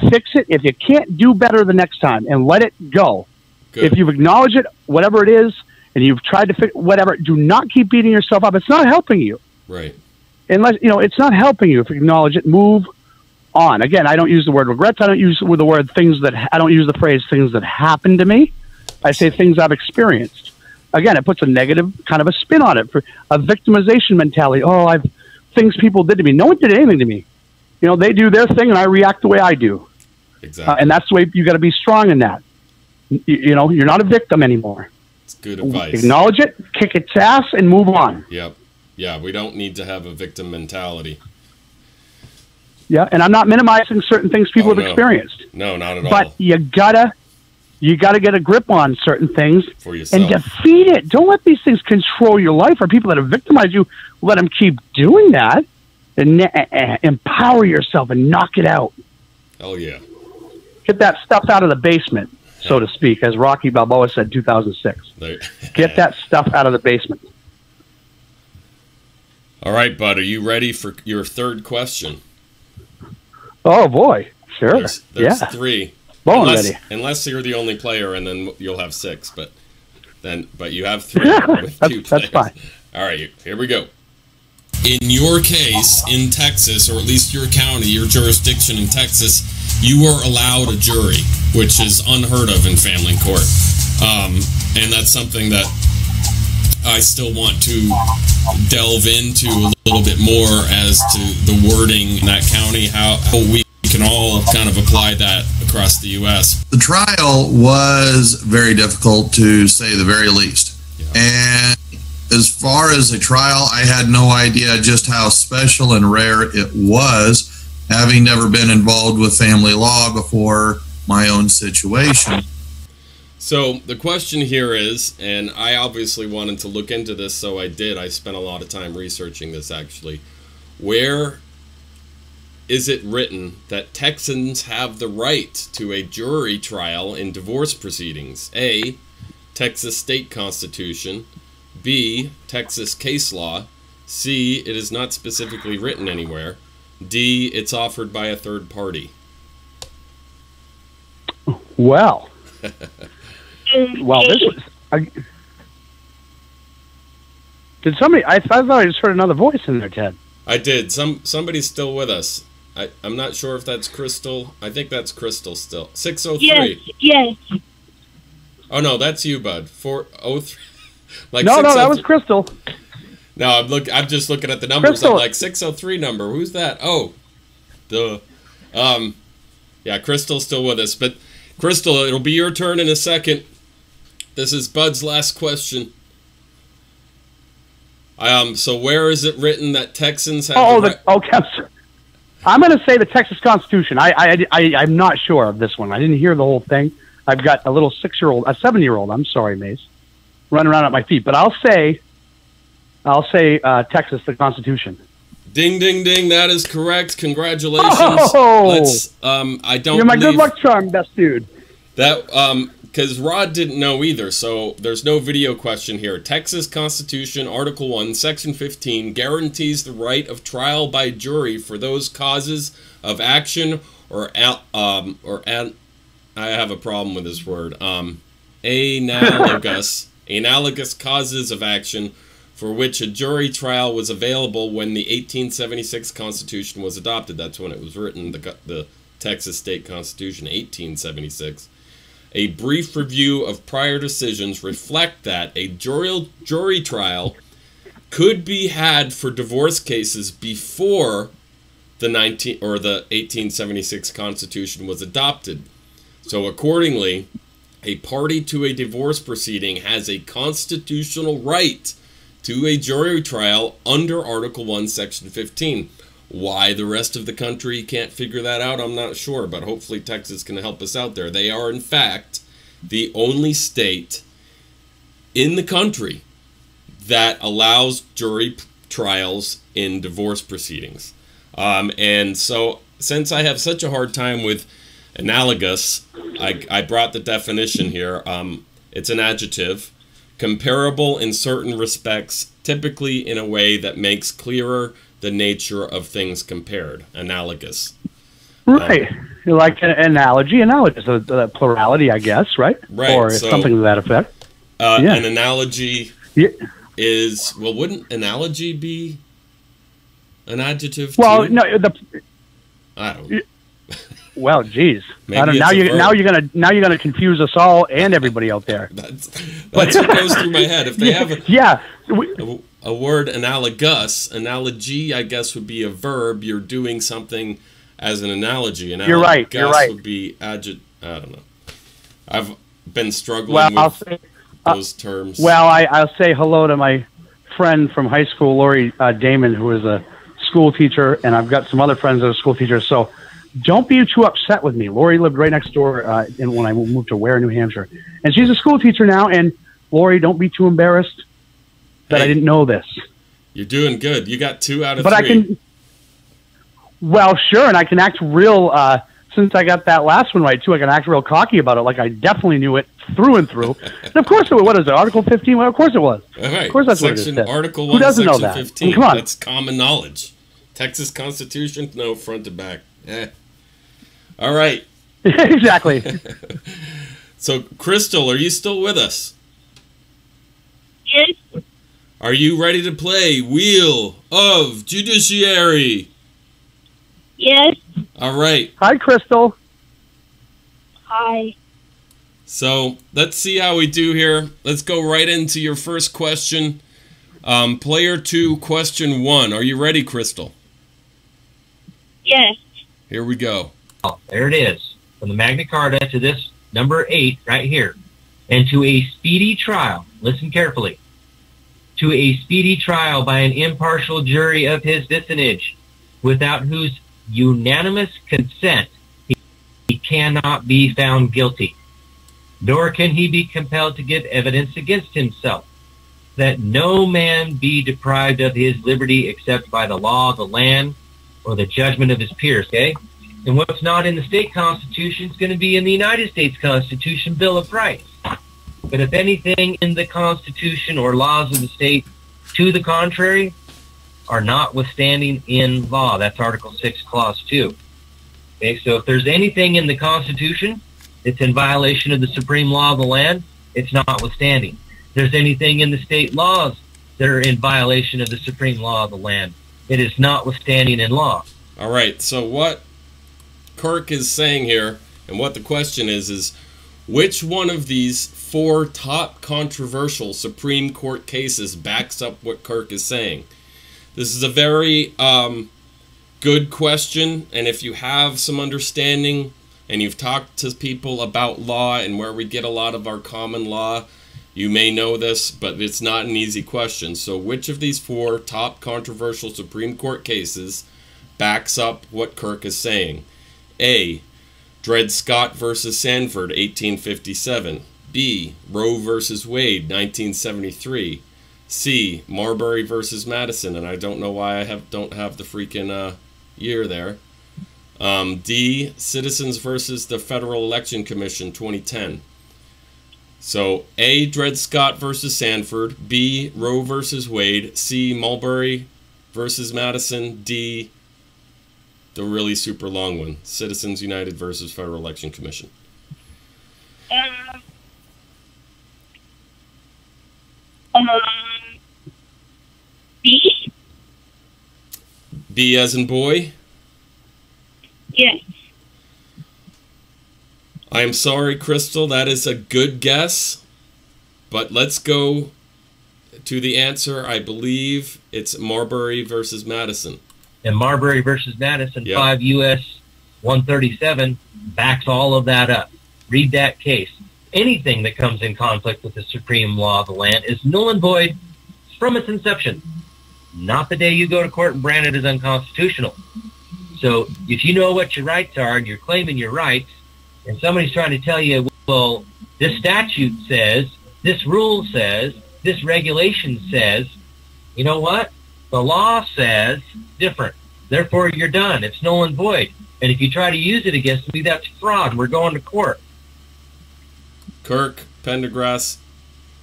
fix it. If you can't, do better the next time and let it go. Good. If you've acknowledged it, whatever it is, and you've tried to fix whatever, do not keep beating yourself up. It's not helping you. Right. Unless, it's not helping you. If you acknowledge it, move on. Again, I don't use the word regrets. I don't use the word I don't use the phrase things that happened to me. I say things I've experienced. Again, it puts a negative kind of a spin on it, for a victimization mentality. Things people did to me. No one did anything to me. They do their thing and I react the way I do. Exactly. And that's the way you got to be strong in that. You're not a victim anymore. It's good advice. Acknowledge it, kick its ass, and move on. Yep. Yeah, we don't need to have a victim mentality. Yeah, and I'm not minimizing certain things people have experienced. No, not at all. But you gotta get a grip on certain things for yourself and defeat it. Don't let these things control your life, or people that have victimized you. Let them keep doing that, and empower yourself and knock it out. Oh yeah. Get that stuff out of the basement, so to speak, as Rocky Balboa said in 2006. Get that stuff out of the basement. All right, bud. Are you ready for your third question? Oh boy, sure. There's three. Unless you're the only player, and then you'll have six. But you have three. With two that's fine. All right, here we go. In your case, in Texas, or at least your county, your jurisdiction in Texas, you are allowed a jury, which is unheard of in family court. And that's something that I still want to delve into a little bit more as to the wording in that county, how we can all kind of apply that across the U.S. The trial was very difficult, to say the very least. Yeah. And as far as a trial, I had no idea just how special and rare it was, having never been involved with family law before my own situation. So the question here is, and I obviously wanted to look into this, so I did. I spent a lot of time researching this, actually. Where is it written that Texans have the right to a jury trial in divorce proceedings? A, Texas state constitution. B, Texas case law. C, it is not specifically written anywhere. D, it's offered by a third party. Well. Well, this was... Did somebody? I thought I just heard another voice in there, Ted. I did. Somebody's still with us. I'm not sure if that's Crystal. I think that's Crystal still. 603. Yes. Oh no, that's you, bud. 403. Like No, that was Crystal. No, I'm just looking at the numbers. Crystal. I'm like 603 number. Who's that? Oh, duh. Yeah, Crystal's still with us. But Crystal, it'll be your turn in a second. This is Bud's last question. So where is it written that Texans have? Okay. I'm going to say the Texas Constitution. I'm not sure of this one. I didn't hear the whole thing. I've got a little 7-year-old. I'm sorry, Mace, running around at my feet. But I'll say Texas, the Constitution. Ding, ding, ding! That is correct. Congratulations. Oh! I don't. You're my good luck charm, best dude. That because Rod didn't know either, so there's no video question here. Texas Constitution, Article 1, Section 15, guarantees the right of trial by jury for those causes of action or I have a problem with this word. Analogous causes of action for which a jury trial was available when the 1876 Constitution was adopted. That's when it was written, the Texas State Constitution, 1876. A brief review of prior decisions reflect that a jury trial could be had for divorce cases before the 1876 Constitution was adopted. So accordingly, a party to a divorce proceeding has a constitutional right to a jury trial under Article 1, Section 15. Why the rest of the country can't figure that out, I'm not sure, but hopefully Texas can help us out there. They are, in fact, the only state in the country that allows jury trials in divorce proceedings. And so, since I have such a hard time with analogous, I brought the definition here. It's an adjective. Comparable in certain respects, typically in a way that makes clearer the nature of things compared. Analogous. Right. Like an analogy. Analogous, a plurality, I guess, right? Right. Or something to that effect. Yeah. An analogy is, well, wouldn't analogy be an adjective well, too? No, I don't know. Well, geez. Maybe I don't, now you're gonna confuse us all and everybody out there. That's what goes through my head. If they have a word analogous, analogy, I guess, would be a verb. You're doing something as an analogy. Analogous you're right. You're right. Would be adjective. I don't know. I've been struggling with those terms. Well, I'll say hello to my friend from high school, Lori Damon, who is a school teacher, and I've got some other friends that are school teachers. So don't be too upset with me. Lori lived right next door when I moved to Ware, New Hampshire. And she's a school teacher now. And Lori, don't be too embarrassed that I didn't know this. You're doing good. You got 2 out of 3. But I can, well, sure. And I can act real, since I got that last one right, too, I can act real cocky about it. Like I definitely knew it through and through. And of course it was. What is it, Article 15? Well, of course it was. All right. Of course that's Section, what it is. Article 1, Who doesn't Section know that? 15. I mean, come on. That's common knowledge. Texas Constitution, no, front to back. All right. Exactly. So, Crystal, are you still with us? Yes. Are you ready to play Wheel of Judiciary? Yes. All right. Hi, Crystal. Hi. So, let's see how we do here. Let's go right into your first question. Player 2, question 1. Are you ready, Crystal? Yes. Here we go. Oh, there it is. From the Magna Carta to this number 8 right here. And to a speedy trial, listen carefully, to a speedy trial by an impartial jury of his vicinage, without whose unanimous consent he cannot be found guilty, nor can he be compelled to give evidence against himself, that no man be deprived of his liberty except by the law of the land or the judgment of his peers, okay? And what's not in the state constitution is going to be in the United States Constitution Bill of Rights. But if anything in the Constitution or laws of the state to the contrary are notwithstanding in law, that's Article 6, Clause 2. Okay, so if there's anything in the Constitution that's in violation of the supreme law of the land, it's notwithstanding. If there's anything in the state laws that are in violation of the supreme law of the land. It is notwithstanding in law. All right, so what Kirk is saying here, and what the question is which one of these 4 top controversial Supreme Court cases backs up what Kirk is saying? This is a very good question, and if you have some understanding and you've talked to people about law and where we get a lot of our common law, you may know this, but it's not an easy question. So which of these 4 top controversial Supreme Court cases backs up what Kirk is saying? A. Dred Scott versus Sanford, 1857. B. Roe versus Wade, 1973. C. Marbury versus Madison, and I don't know why I don't have the freaking year there. D. Citizens versus the Federal Election Commission, 2010. So A. Dred Scott versus Sanford. B. Roe versus Wade. C. Marbury versus Madison. D. The really super long one, Citizens United versus Federal Election Commission. B? B as in boy? Yes. I am sorry, Crystal, that is a good guess, but let's go to the answer. I believe it's Marbury versus Madison. And Marbury versus Madison, Yep. 5 U.S. 137, backs all of that up. Read that case. Anything that comes in conflict with the supreme law of the land is null and void from its inception. Not the day you go to court and brand it as unconstitutional. So if you know what your rights are and you're claiming your rights, and somebody's trying to tell you, well, this statute says, this rule says, this regulation says, you know what? The law says different. Therefore, you're done. It's null and void. And if you try to use it against me, that's fraud. We're going to court. Kirk Pendergrass,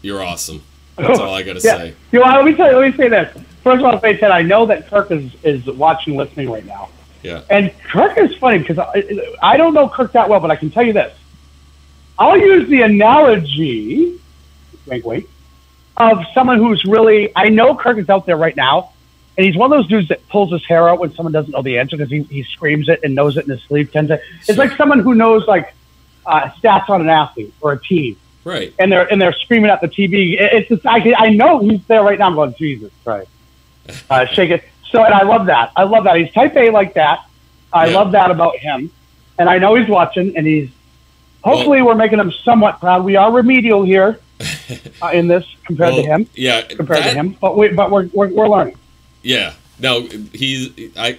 you're awesome. That's all I got to say. You know, let me say this. First of all, Ted, I know that Kirk is watching, listening right now. Yeah. And Kirk is funny because I don't know Kirk that well, but I can tell you this. I'll use the analogy, wink, wink, of someone who's really, I know Kirk is out there right now, and he's one of those dudes that pulls his hair out when someone doesn't know the answer because he screams it and knows it in his sleeve. It's like someone who knows like stats on an athlete or a team. Right. And they're screaming at the TV. It's just, I know he's there right now. I'm going, Jesus Christ. Shake it. So, and I love that. I love that. He's type A like that. I love that about him. And I know he's watching, and he's, hopefully we're making him somewhat proud. We are remedial here in this compared to him. Yeah. Compared to him. But we're learning. Yeah. No, I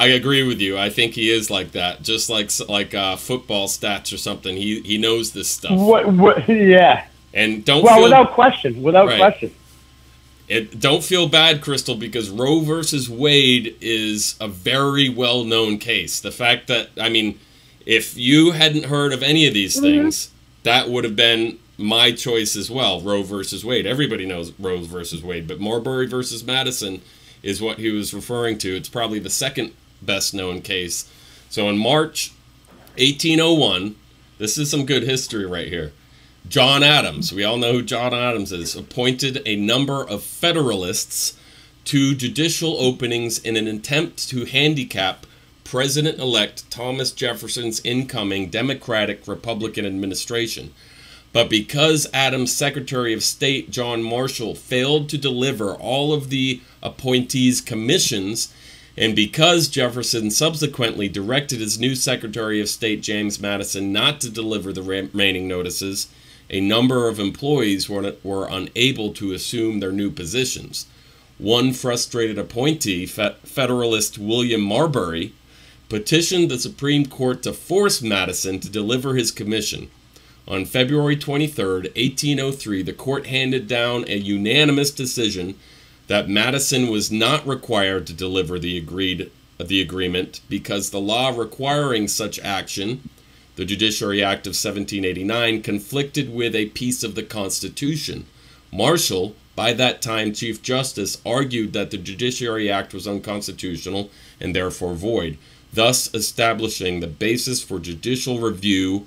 agree with you. I think he is like that. Just like football stats or something. He knows this stuff. Yeah. And don't without question. Question. Don't feel bad, Crystal, because Roe versus Wade is a very well-known case. The fact that, I mean, if you hadn't heard of any of these things, that would have been my choice as well, Roe versus Wade. Everybody knows Roe versus Wade, but Marbury versus Madison is what he was referring to. It's probably the second best-known case. So in March 1801, this is some good history right here. John Adams, we all know who John Adams is, appointed a number of Federalists to judicial openings in an attempt to handicap President-elect Thomas Jefferson's incoming Democratic-Republican administration. But because Adams' Secretary of State, John Marshall, failed to deliver all of the appointees' commissions, and because Jefferson subsequently directed his new Secretary of State, James Madison, not to deliver the remaining notices, a number of employees were unable to assume their new positions. One frustrated appointee, Federalist William Marbury, petitioned the Supreme Court to force Madison to deliver his commission. On February 23, 1803, the court handed down a unanimous decision that Madison was not required to deliver the agreement because the law requiring such action, the Judiciary Act of 1789, conflicted with a piece of the Constitution. Marshall, by that time Chief Justice, argued that the Judiciary Act was unconstitutional and therefore void, thus establishing the basis for judicial review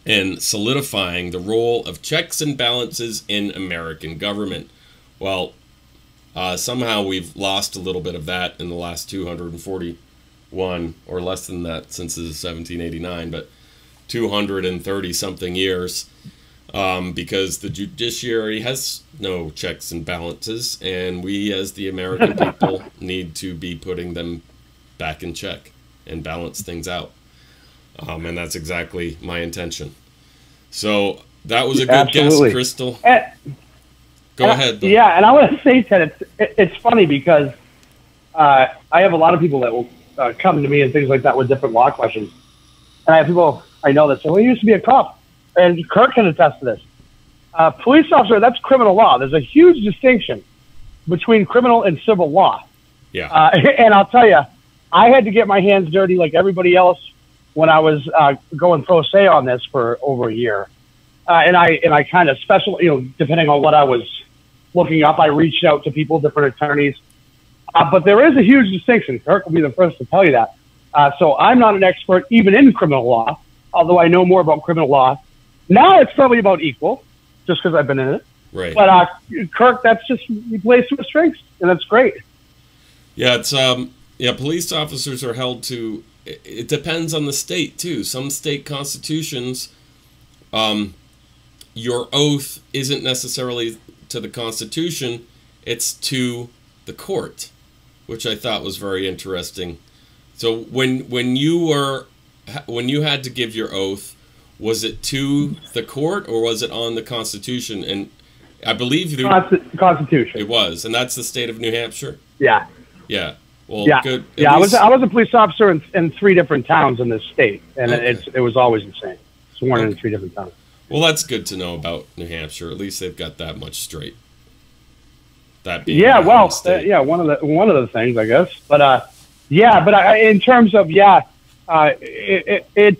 and solidifying the role of checks and balances in American government. Well, Somehow we've lost a little bit of that in the last 241, or less than that since 1789, but 230 something years, because the judiciary has no checks and balances, and we as the American people need to be putting them back in check and balance things out. And that's exactly my intention. So that was a good Absolutely. guess, Crystal. Go And ahead, though. Yeah, and I want to say, Ted, it's funny because I have a lot of people that will come to me and things like that with different law questions. And I have people I know that say, well, you used to be a cop. And Kirk can attest to this. Police officer, that's criminal law. There's a huge distinction between criminal and civil law. Yeah. And I'll tell you, I had to get my hands dirty like everybody else when I was going pro se on this for over a year. And I kind of depending on what I was looking up, I reached out to people, different attorneys. But there is a huge distinction. Kirk will be the first to tell you that. So I'm not an expert even in criminal law, although I know more about criminal law. Now it's probably about equal, just because I've been in it. Right. But Kirk, that's just, he plays to his strengths, and that's great. Yeah, it's police officers are held to, it depends on the state too. Some state constitutions, your oath isn't necessarily to the Constitution, it's to the court, which I thought was very interesting. So when you had to give your oath, was it to the court or was it on the Constitution? And I believe the Constitution. It was, and that's the state of New Hampshire. Yeah. Yeah. Well, yeah. good. Yeah, I was a police officer in 3 different towns in this state, and it was always the same. Sworn in 3 different towns. Well, that's good to know about New Hampshire. At least they've got that much straight. That being one of the things, I guess. But in terms of it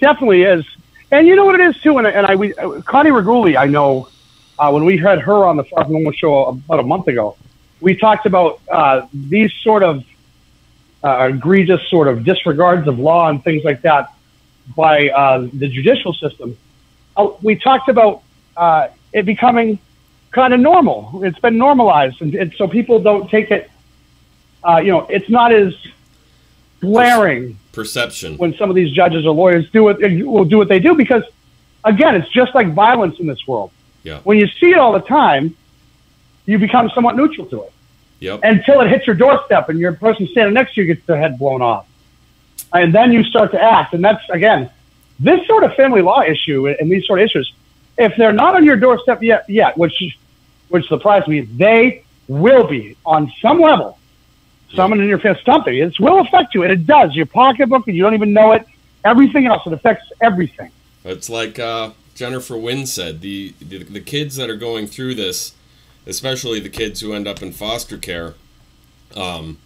definitely is. And you know what it is too. And Connie Reguli, I know when we had her on the Far From Normal show about a month ago, we talked about these sort of egregious sort of disregards of law and things like that by the judicial system. We talked about it becoming kind of normal. It's been normalized, and so people don't take it. It's not as glaring perception when some of these judges or lawyers will do what they do, because again, it's just like violence in this world. Yeah. When you see it all the time, you become somewhat neutral to it. Yep. Until it hits your doorstep and your person standing next to you gets their head blown off, and then you start to act. And that's, again, this sort of family law issue and these sort of issues, if they're not on your doorstep yet, which surprised me, they will be on some level. Someone in your family, something. It will affect you, and it does. Your pocketbook, and you don't even know it. Everything else, it affects everything. It's like Jennifer Wynn said, the kids that are going through this, especially the kids who end up in foster care, and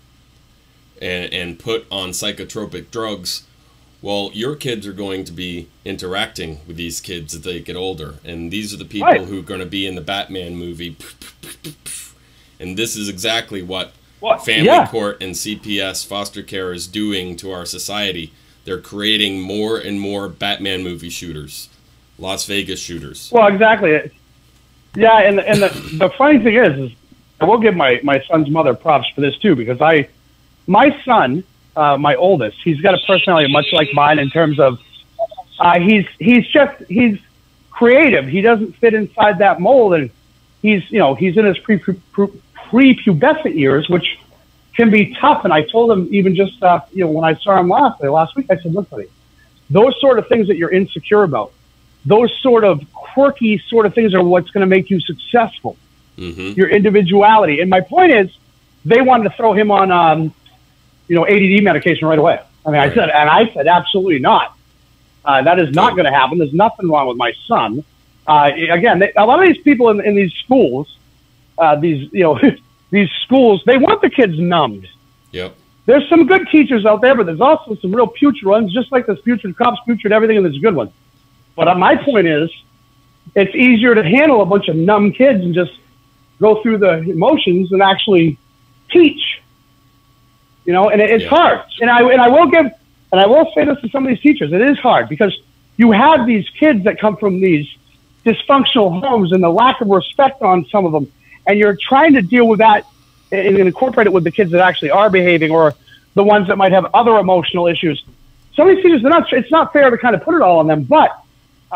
put on psychotropic drugs. Well, your kids are going to be interacting with these kids as they get older, and these are the people who are going to be in the Batman movie. And this is exactly what family court and CPS foster care is doing to our society. They're creating more and more Batman movie shooters, Las Vegas shooters. Well, exactly. Yeah, and the funny thing is I will give my son's mother props for this too, because my son, my oldest, he's got a personality much like mine in terms of he's creative. He doesn't fit inside that mold, and he's in his prepubescent years, which can be tough. And I told him, even just when I saw him last week, I said, look, buddy, those sort of things that you're insecure about, those sort of quirky sort of things are what's going to make you successful. Mm-hmm. Your individuality. And my point is, they wanted to throw him on ADD medication right away. I mean, right. I said absolutely not. That is not going to happen. There's nothing wrong with my son. Again, a lot of these people in these schools, these schools, they want the kids numbed. Yep. There's some good teachers out there, but there's also some real putrid ones, just like there's putrid cops, putrid everything, and there's good ones. But my point is, it's easier to handle a bunch of numb kids and just go through the emotions and actually teach. And it's hard. And I will say this to some of these teachers, it is hard, because you have these kids that come from these dysfunctional homes and the lack of respect on some of them, and you're trying to deal with that and incorporate it with the kids that actually are behaving, or the ones that might have other emotional issues. Some of these teachers, it's not fair to kind of put it all on them. But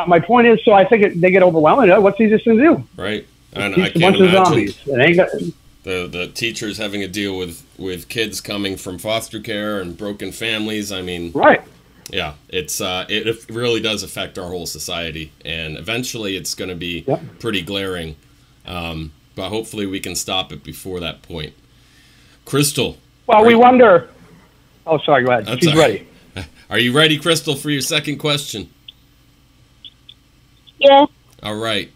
my point is, so I think they get overwhelmed. What's the easiest thing to do? Right. And I can't imagine the teachers having to deal with kids coming from foster care and broken families. I mean, right. Yeah, it really does affect our whole society, and eventually it's going to be pretty glaring. But hopefully we can stop it before that point. Crystal. Well, we wonder. Oh, sorry. Go ahead. She's ready. Are you ready, Crystal, for your second question? Yeah. All right.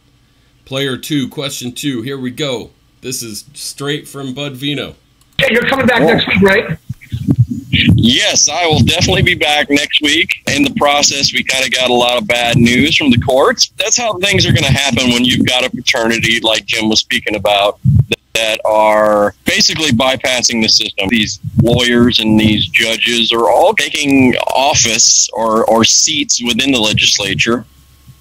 Player 2, question 2. Here we go. This is straight from Bud Vino. Hey, you're coming back next week, right? Yes, I will definitely be back next week. In the process, we kind of got a lot of bad news from the courts. That's how things are going to happen when you've got a fraternity like Jim was speaking about that are basically bypassing the system. These lawyers and these judges are all taking office or seats within the legislature.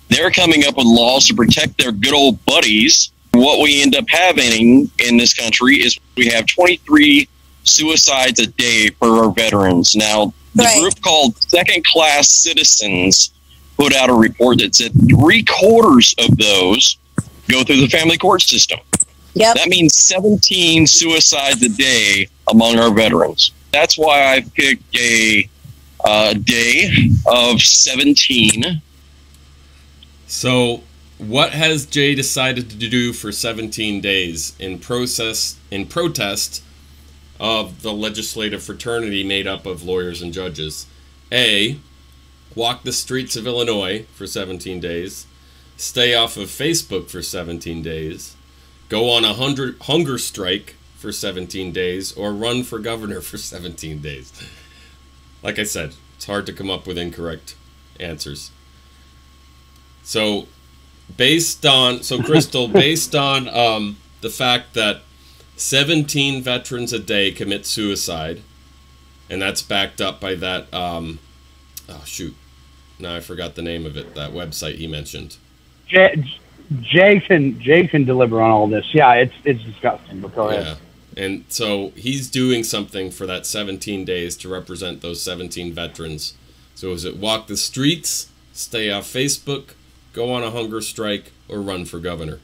They're coming up with laws to protect their good old buddies. What we end up having in this country is we have 23 suicides a day for our veterans. Now, the group called Second Class Citizens put out a report that said 3/4 of those go through the family court system. Yep. That means 17 suicides a day among our veterans. That's why I picked a day of 17. So, what has Jay decided to do for 17 days in protest of the legislative fraternity made up of lawyers and judges? A, walk the streets of Illinois for 17 days, stay off of Facebook for 17 days, go on a hunger strike for 17 days, or run for governor for 17 days. Like I said, it's hard to come up with incorrect answers. So, Crystal, based on the fact that 17 veterans a day commit suicide, and that's backed up by that, oh shoot, now I forgot the name of it, that website he mentioned. Jay can deliver on all this. Yeah, it's disgusting, but go ahead. Yeah, and so he's doing something for that 17 days to represent those 17 veterans. So is it walk the streets, stay off Facebook, go on a hunger strike, or run for governor?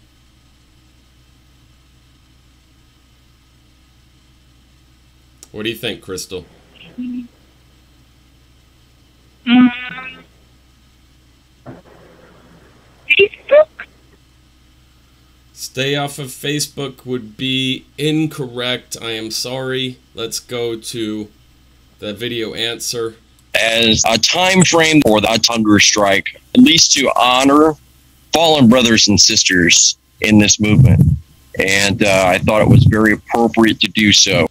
What do you think, Crystal? Facebook? Stay off of Facebook would be incorrect. I am sorry. Let's go to the video answer. As a time frame for that hunger strike, at least to honor fallen brothers and sisters in this movement. And I thought it was very appropriate to do so.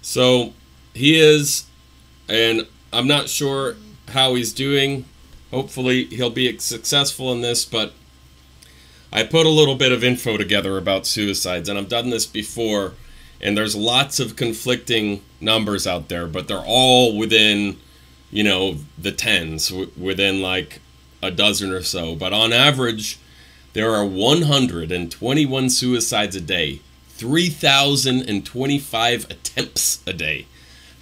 So he is, and I'm not sure how he's doing. Hopefully he'll be successful in this, but I put a little bit of info together about suicides, and I've done this before, and there's lots of conflicting numbers out there, but they're all within, you know, the tens, within like a dozen or so. But on average, there are 121 suicides a day, 3,025 attempts a day.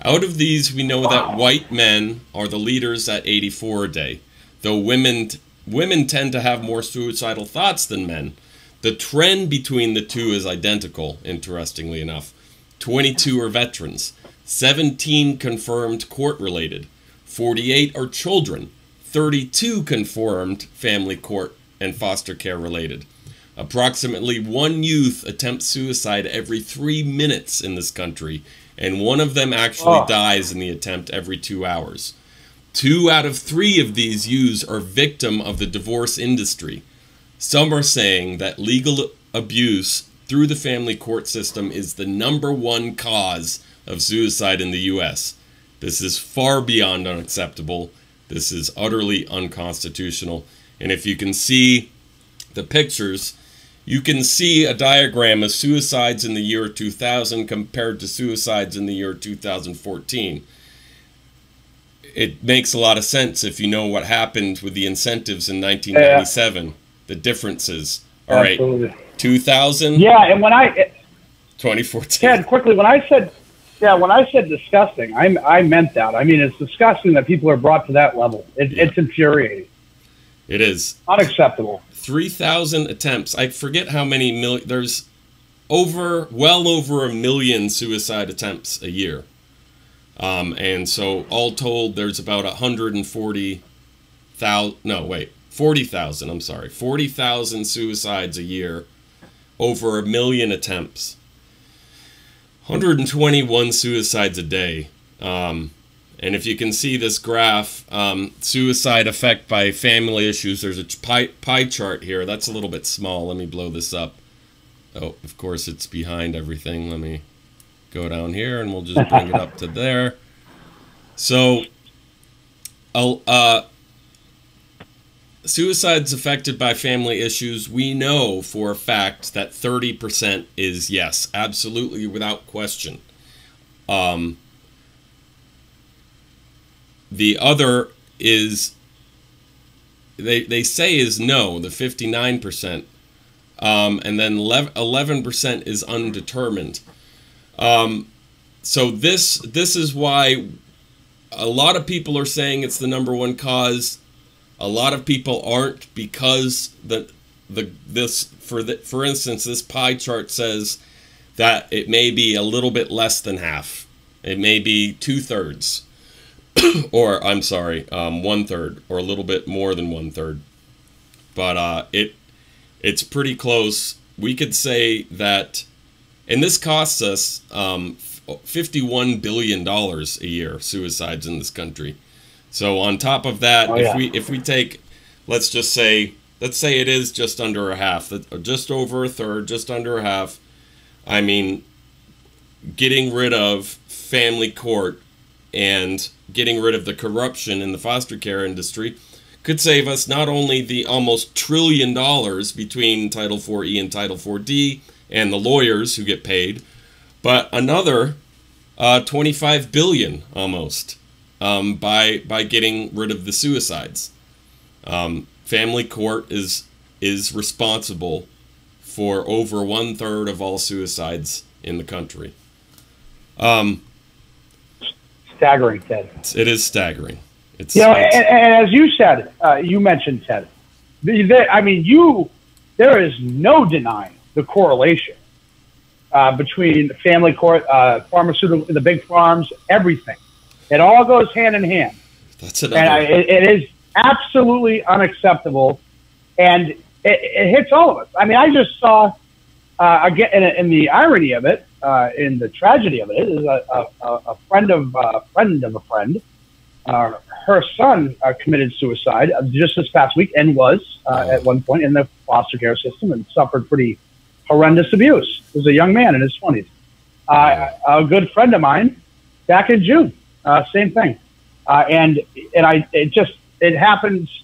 Out of these, we know that white men are the leaders at 84 a day, though women tend to have more suicidal thoughts than men. The trend between the two is identical, interestingly enough. 22 are veterans, 17 confirmed court-related, 48 are children, 32 confirmed family court and foster care related. Approximately 1 youth attempts suicide every 3 minutes in this country, and one of them actually dies in the attempt every 2 hours. 2 out of 3 of these youths are victim of the divorce industry. Some are saying that legal abuse through the family court system is the #1 cause of suicide in the U.S. This is far beyond unacceptable. This is utterly unconstitutional. And if you can see the pictures, you can see a diagram of suicides in the year 2000 compared to suicides in the year 2014. It makes a lot of sense if you know what happened with the incentives in 1997. The differences. All right, 2000. Yeah, and when 2014. Ted, quickly, when I said disgusting, I meant that. I mean, it's disgusting that people are brought to that level. It's infuriating. It is. Unacceptable. 3,000 attempts. I forget how many there's well over 1 million suicide attempts a year. And so all told, there's about 40,000, I'm sorry, 40,000 suicides a year, over 1 million attempts, 121 suicides a day. And if you can see this graph, suicide effect by family issues, there's a pie chart here. That's a little bit small. Let me blow this up. Oh, of course, it's behind everything. Let me go down here, and we'll just bring it up to there. So, suicides affected by family issues, we know for a fact that 30% is yes, absolutely, without question. The other is, they say is no, the 59%. And then 11% is undetermined. So this is why a lot of people are saying it's the #1 cause. A lot of people aren't, because for instance, this pie chart says that it may be a little bit less than half. It may be 2/3, or I'm sorry, 1/3, or a little bit more than 1/3. But it's pretty close. We could say that, and this costs us $51 billion a year, suicides in this country. So on top of that, if we take, let's say it is just under a half, just over a third, just under a half. I mean, getting rid of family court and getting rid of the corruption in the foster care industry could save us not only the almost $1 trillion between Title IV-E and Title IV-D and the lawyers who get paid, but another $25 billion almost by getting rid of the suicides. Family court is responsible for over 1/3 of all suicides in the country. Staggering, Ted. It is staggering. It's, and as you said, you mentioned, Ted, I mean, there is no denying the correlation between family court, pharmaceutical, the big farms, everything. It all goes hand in hand. That's another. And it is absolutely unacceptable, and it hits all of us. I mean, I just saw, again, in the irony of it, in the tragedy of it, is a friend of a friend. Her son committed suicide just this past week, and was at one point in the foster care system and suffered pretty horrendous abuse. He was a young man in his 20s. A good friend of mine, back in June, same thing. It happens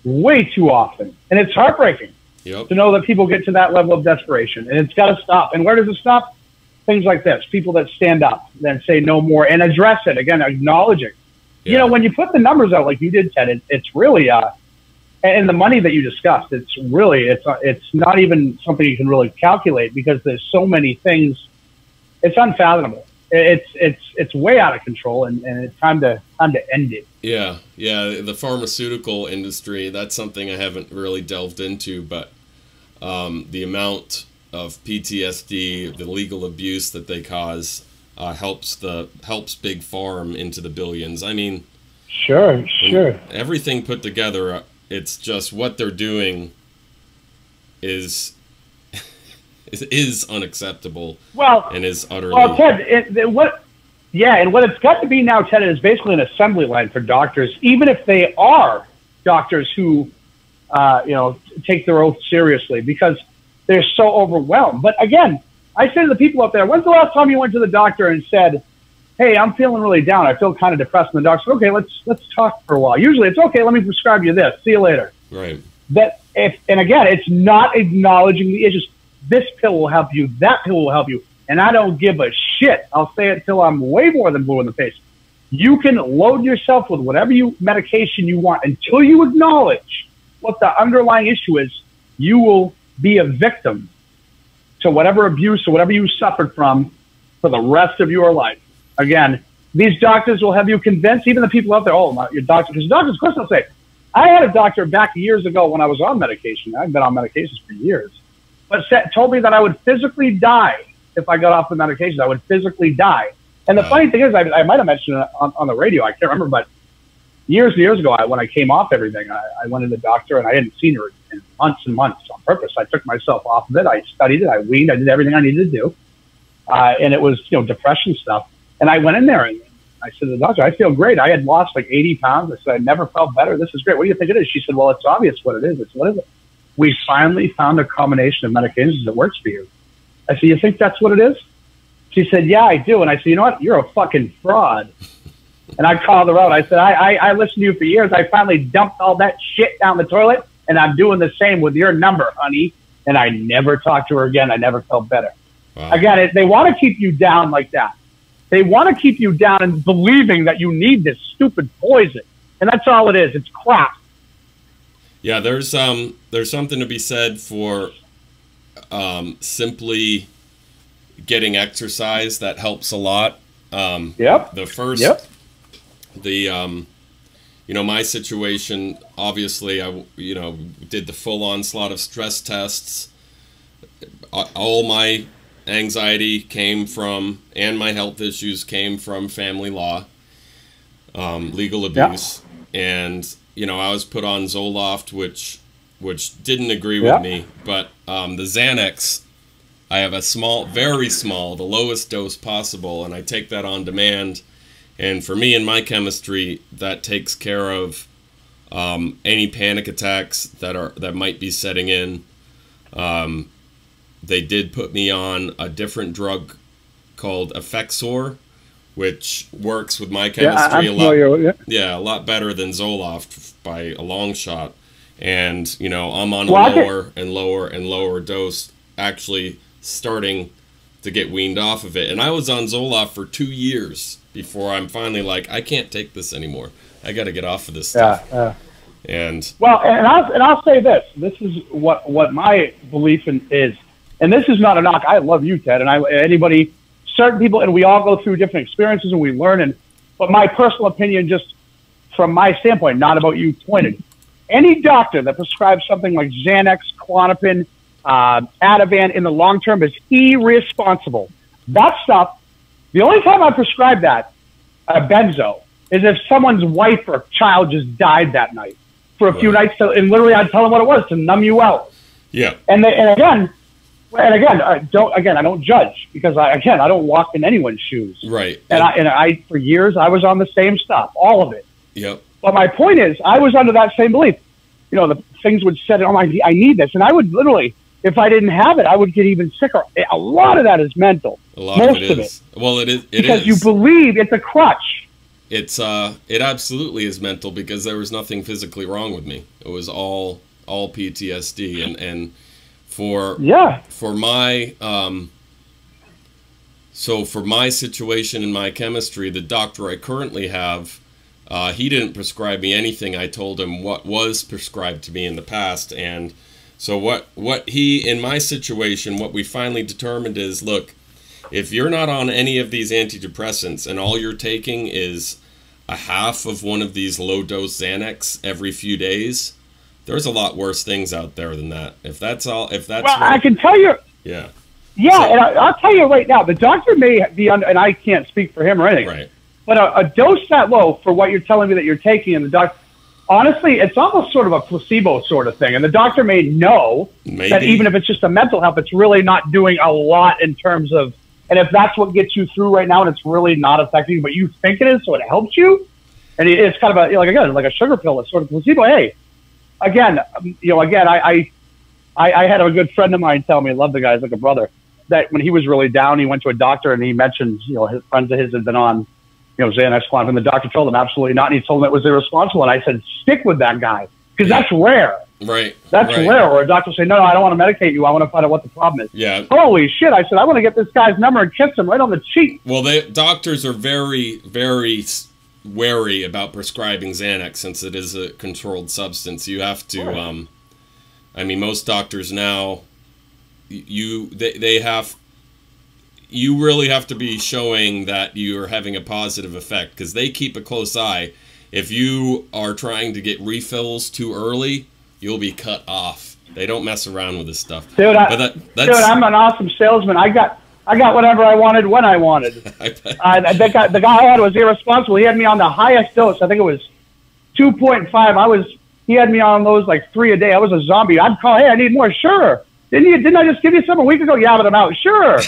way too often, and it's heartbreaking to know that people get to that level of desperation, and it's got to stop. And where does it stop? Things like this: people that stand up, then say no more, and address it again, acknowledging. Yeah. You know, when you put the numbers out like you did, Ted, it's really and the money that you discussed, it's not even something you can really calculate, because there's so many things. It's unfathomable. It's way out of control, and it's time to end it. Yeah, the pharmaceutical industry, that's something I haven't really delved into, but the amount of PTSD, the legal abuse that they cause, helps Big Pharma into the billions. I mean, sure. Everything put together, it's just what they're doing is unacceptable. Well, and is utterly. Well, Ted, what it's got to be now, Ted, is basically an assembly line for doctors, even if they are doctors who, take their oath seriously, because they're so overwhelmed. But again, I say to the people out there, when's the last time you went to the doctor and said, "Hey, I'm feeling really down. I feel kind of depressed." And the doctor said, "Okay, let's talk for a while." Usually, it's okay. Let me prescribe you this. See you later. Right. And again, it's not acknowledging the issues. This pill will help you. That pill will help you. And I don't give a shit. I'll say it till I'm way more than blue in the face. You can load yourself with whatever medication you want until you acknowledge what the underlying issue is. You will be a victim to whatever abuse or whatever you suffered from for the rest of your life. Again, these doctors will have you convinced, even the people out there, your doctor, because doctors, of course, they'll say, I had a doctor back years ago when I was on medication. I've been on medications for years, but told me that I would physically die if I got off the medication. I would physically die. And the funny thing is, I might have mentioned it on the radio. I can't remember, but years and years ago, when I came off everything, I went to the doctor, and I hadn't seen her in months and months on purpose. I took myself off of it. I studied it. I weaned. I did everything I needed to do. And it was, depression stuff. And I went in there, and I said to the doctor, I feel great. I had lost like 80 pounds. I said, I never felt better. This is great. What do you think it is? She said, well, it's obvious what it is. I said, what is it? We finally found a combination of medications that works for you. I said, you think that's what it is? She said, yeah, I do. And I said, you know what? You're a fucking fraud. And I called her out. I said, I listened to you for years. I finally dumped all that shit down the toilet, and I'm doing the same with your number, honey. And I never talked to her again. I never felt better. Wow. Again, they want to keep you down like that. They want to keep you down and believing that you need this stupid poison. And that's all it is. It's crap. Yeah, there's something to be said for simply getting exercise. That helps a lot. Yep. The first, my situation, obviously, I, did the full onslaught of stress tests. All my anxiety came from, and my health issues came from family law, legal abuse. And, I was put on Zoloft, which didn't agree with me, but the Xanax, I have a small, very small, the lowest dose possible, and I take that on demand. And for me and my chemistry, that takes care of any panic attacks that might be setting in. They did put me on a different drug called Effexor, which works with my chemistry a lot better than Zoloft by a long shot. And, I'm on a lower and lower and lower dose, actually starting to get weaned off of it. And I was on Zoloft for 2 years before I'm finally like, I can't take this anymore. I got to get off of this stuff. And I'll say this. This is what my belief is. And this is not a knock. I love you, Ted, and certain people, and we all go through different experiences and we learn. But my personal opinion, just from my standpoint, not about you pointed, any doctor that prescribes something like Xanax, Klonopin, Ativan in the long term is irresponsible. That stuff, the only time I prescribe that, benzo, is if someone's wife or child just died that night for a few nights. And literally I'd tell them what it was to numb you out. Yeah. And again, I don't judge because I don't walk in anyone's shoes. Right. And I for years I was on the same stuff, all of it. Yep. But my point is, I was under that same belief. The things would set it. Oh, I need this, and I would literally, if I didn't have it, I would get even sicker. A lot of that is mental. Most of it. Well, it is because you believe it's a crutch. It absolutely is mental because there was nothing physically wrong with me. It was all PTSD and. For my for my situation in my chemistry, the doctor I currently have, he didn't prescribe me anything. I told him what was prescribed to me in the past, and so what he in my situation, what we finally determined is, look, if you're not on any of these antidepressants and all you're taking is a half of one of these low dose Xanax every few days. There's a lot worse things out there than that. I can tell you. Yeah. Yeah, so, and I'll tell you right now, the doctor may be and I can't speak for him or anything. Right. But a dose that low for what you're telling me that you're taking, and the doctor, honestly, it's almost sort of a placebo sort of thing. And the doctor may know that even if it's just a mental health, it's really not doing a lot in terms of. And if that's what gets you through right now, and it's really not affecting you, but you think it is, so it helps you, and it's kind of like a sugar pill. It's sort of placebo. Hey. I had a good friend of mine tell me, I love the guy, he's like a brother, that when he was really down, he went to a doctor and he mentioned, his friends of his had been on, Xanax, Klonopin, and the doctor told him absolutely not. And he told him it was irresponsible. And I said, stick with that guy because that's rare. Right. That's rare. Or a doctor say, no, I don't want to medicate you. I want to find out what the problem is. Yeah. Holy shit. I said, I want to get this guy's number and kiss him right on the cheek. Well, doctors are very, very wary about prescribing Xanax since it is a controlled substance. You have to, most doctors now, you really have to be showing that you're having a positive effect, because they keep a close eye. If you are trying to get refills too early, you'll be cut off. They don't mess around with this stuff. Dude, I'm an awesome salesman. I got whatever I wanted when I wanted. The guy I had was irresponsible. He had me on the highest dose. I think it was 2.5. He had me on those like 3 a day. I was a zombie. I'd call, hey, I need more. Sure. Didn't I just give you some a week ago? Yeah, but I'm out. Sure.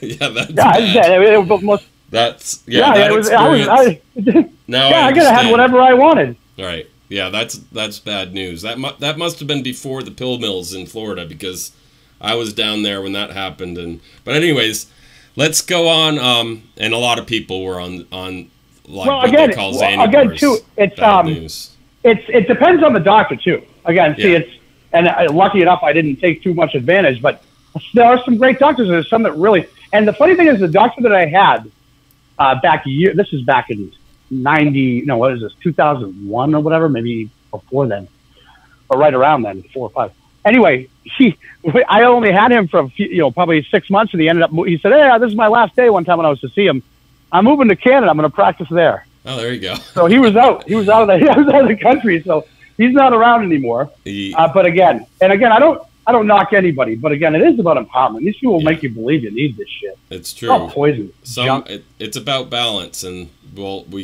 Yeah, that's I could have had whatever I wanted. Right. Yeah, that's bad news. That must have been before the pill mills in Florida, because I was down there when that happened. But anyways, let's go on. And a lot of people were on like what they call Xanny bars. Too, it's bad news. It depends on the doctor too. Again, see, lucky enough I didn't take too much advantage, but there are some great doctors. There's some that really. And the funny thing is, the doctor that I had this is back in 2001 or whatever, maybe before then, or right around then, 4 or 5. Anyway, I only had him for probably 6 months, and he said, hey, this is my last day one time when I was to see him. I'm moving to Canada. I'm going to practice there. Oh, there you go. So he was out. He was out of the country. So he's not around anymore. But again, I don't knock anybody, but again, it is about empowerment. These people make you believe you need this shit. It's true. It's not poison. It's about balance, and and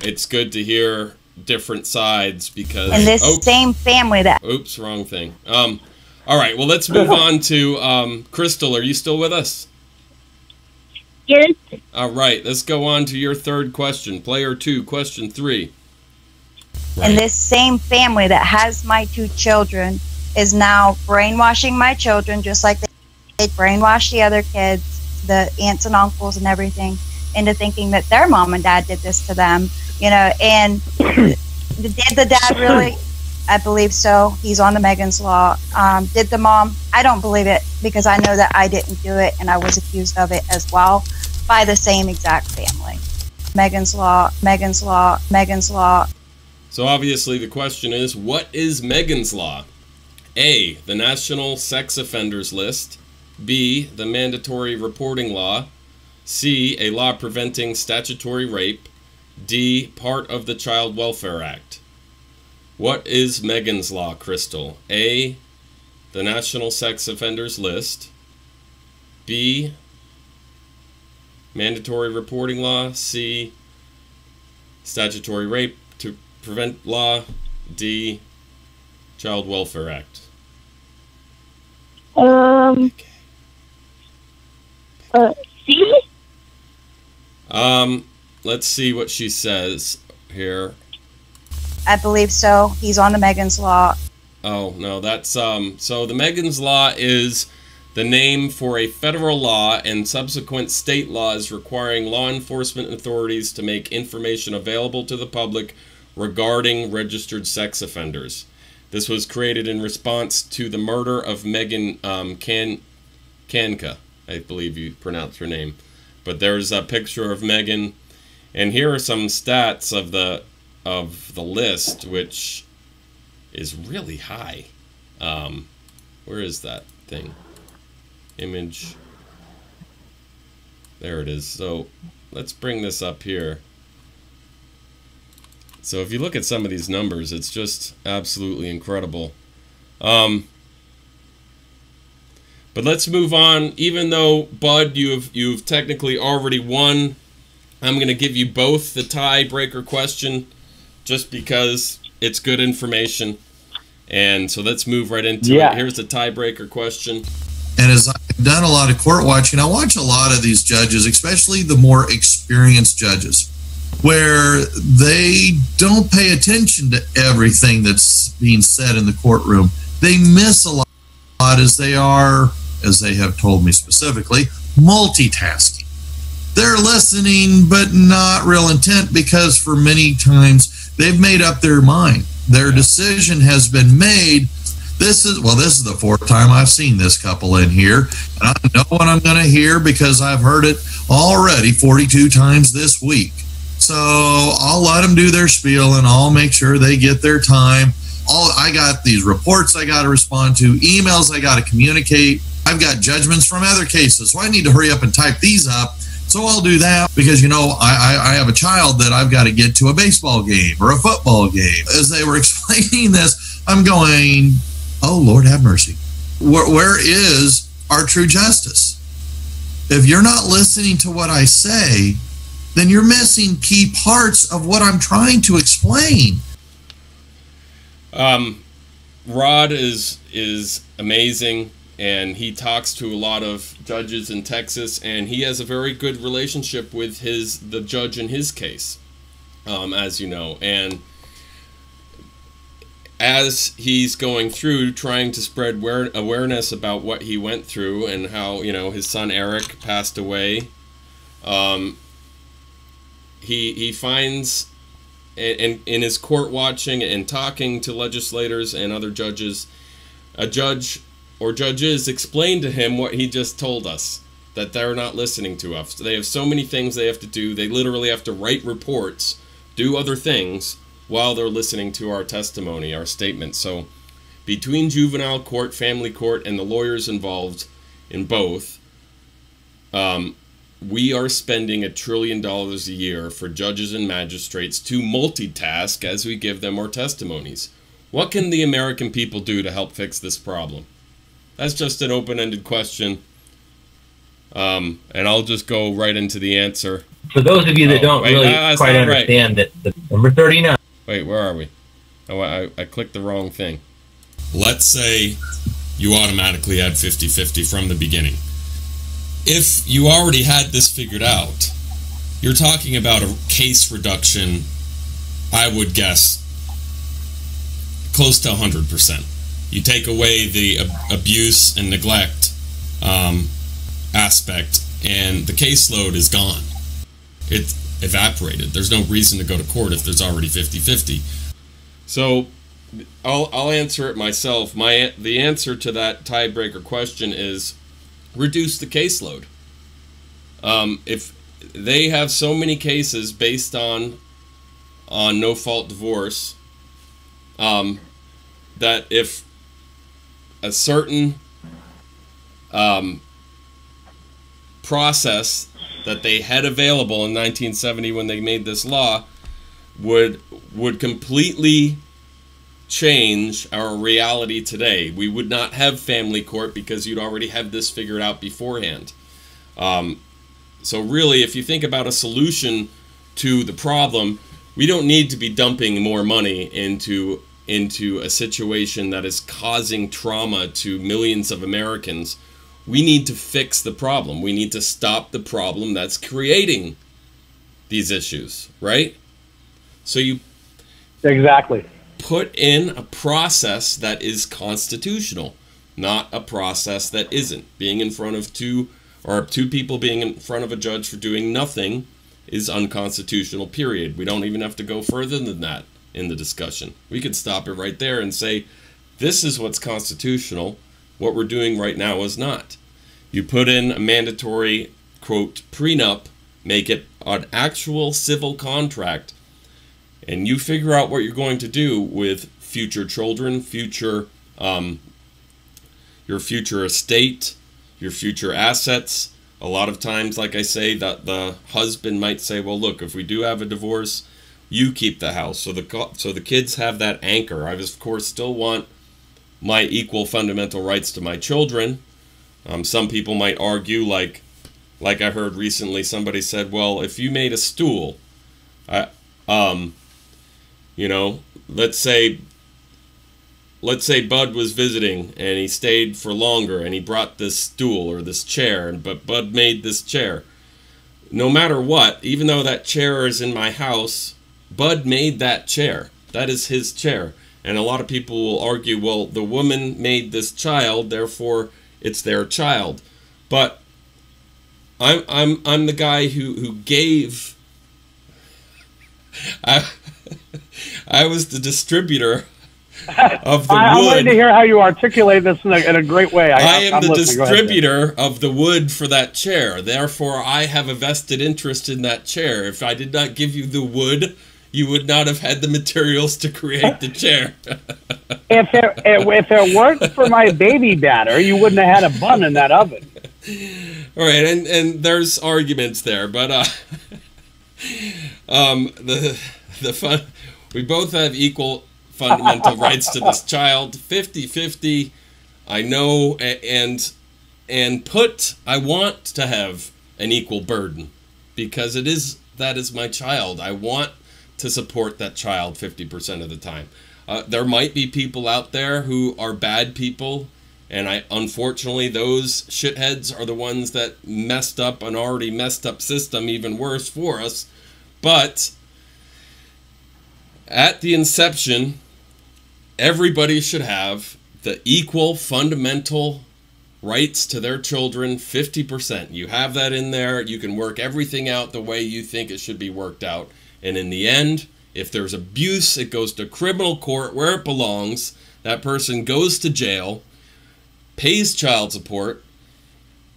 it's good to hear different sides, because in this same family that. Oops, wrong thing. All right, well, let's move on to Crystal. Are you still with us? Yes. All right, let's go on to your third question. Player 2, question 3. Right. And this same family that has my 2 children is now brainwashing my children, just like they brainwashed the other kids, the aunts and uncles and everything, into thinking that their mom and dad did this to them. And did the dad really? I believe so. He's on the Megan's Law. Did the mom? I don't believe it, because I know that I didn't do it, and I was accused of it as well by the same exact family. Megan's Law, Megan's Law, Megan's Law. So obviously the question is, what is Megan's Law? A, the National Sex Offenders List. B, the Mandatory Reporting Law. C, a law preventing statutory rape. D, part of the Child Welfare Act. What is Megan's Law, Crystal? A, the National Sex Offenders List. B, Mandatory Reporting Law. C, statutory rape to prevent law. D, Child Welfare Act. C? Let's see what she says here. I believe so. He's on the Megan's Law. Oh, no, that's, so the Megan's Law is the name for a federal law and subsequent state laws requiring law enforcement authorities to make information available to the public regarding registered sex offenders. This was created in response to the murder of Megan Kanka, I believe you pronounce her name. But there's a picture of Megan, and here are some stats of the list, which is really high. Where is that thing? Image. There it is. So let's bring this up here. So if you look at some of these numbers, it's just absolutely incredible. But let's move on. Even though, Bud, you've technically already won, I'm going to give you both the tiebreaker question, just because it's good information. And so let's move right into it. Here's the tiebreaker question. And as I've done a lot of court watching, I watch a lot of these judges, especially the more experienced judges, where they don't pay attention to everything that's being said in the courtroom. They miss a lot as they are, as they have told me specifically, multitasking. They're listening, but not real intent, because for many times they've made up their mind. Their decision has been made. This is the 4th time I've seen this couple in here, and I know what I'm going to hear because I've heard it already 42 times this week. So I'll let them do their spiel, and I'll make sure they get their time. I got these reports I got to respond to, emails I got to communicate. I've got judgments from other cases, so I need to hurry up and type these up. So I'll do that because, I have a child that I've got to get to a baseball game or a football game. As they were explaining this, I'm going, oh, Lord have mercy. Where is our true justice? If you're not listening to what I say, then you're missing key parts of what I'm trying to explain. Rod is amazing, and he talks to a lot of judges in Texas, and he has a very good relationship with the judge in his case, as you know. And as he's going through trying to spread awareness about what he went through and how, his son Eric passed away, he finds, and in his court watching and talking to legislators and other judges, a judge or judges explain to him what he just told us, that they're not listening to us. They have so many things they have to do. They literally have to write reports, do other things, while they're listening to our testimony, our statement. So between juvenile court, family court, and the lawyers involved in both, we are spending $1 trillion a year for judges and magistrates to multitask as we give them our testimonies. What can the American people do to help fix this problem? That's just an open-ended question. And I'll just go right into the answer. For those of you that don't really quite understand that, number 39. Wait, where are we? Oh, I clicked the wrong thing. Let's say you automatically had 50-50 from the beginning. If you already had this figured out, you're talking about a case reduction, I would guess, close to 100%. You take away the abuse and neglect aspect, and the caseload is gone. It's evaporated. There's no reason to go to court if there's already 50-50. So I'll answer it myself. The answer to that tiebreaker question is reduce the caseload. If they have so many cases based on no-fault divorce, that if a certain process that they had available in 1970 when they made this law would completely change our reality today. We would not have family court because you'd already have this figured out beforehand. So really, if you think about a solution to the problem, we don't need to be dumping more money into a situation that is causing trauma to millions of Americans. We need to fix the problem. We need to stop the problem that's creating these issues, right? So you exactly put in a process that is constitutional, not a process that isn't. Being in front of two people being in front of a judge for doing nothing is unconstitutional, period. We don't even have to go further than that in the discussion. We could stop it right there and say, this is what's constitutional. What we're doing right now is not. You put in a mandatory, quote, prenup, make it an actual civil contract, and you figure out what you're going to do with future children, your future estate, your future assets. A lot of times, like I say, that the husband might say, well, look, if we do have a divorce, you keep the house. So the kids have that anchor. I, of course, still want my equal fundamental rights to my children. Some people might argue, like I heard recently, somebody said, well, if you made a stool, you know, let's say Bud was visiting and he stayed for longer and he brought this stool or this chair, but Bud made this chair. No matter what, even though that chair is in my house, Bud made that chair. That is his chair. And a lot of people will argue, well, the woman made this child, therefore it's their child. But I'm the guy who gave. I was the distributor of the wood. I wanted to hear how you articulate this in a great way. I am the distributor of the wood for that chair. Therefore, I have a vested interest in that chair. If I did not give you the wood, you would not have had the materials to create the chair. If it weren't for my baby batter, you wouldn't have had a bun in that oven. All right, and there's arguments there, but we both have equal fundamental rights to this child, 50-50. I know, and I want to have an equal burden, because that is my child. I want to support that child 50% of the time. There might be people out there who are bad people, and unfortunately those shitheads are the ones that messed up an already messed up system even worse for us. But at the inception, everybody should have the equal fundamental rights to their children, 50%. You have that in there. You can work everything out the way you think it should be worked out. And in the end, if there's abuse, it goes to criminal court where it belongs. That person goes to jail, pays child support,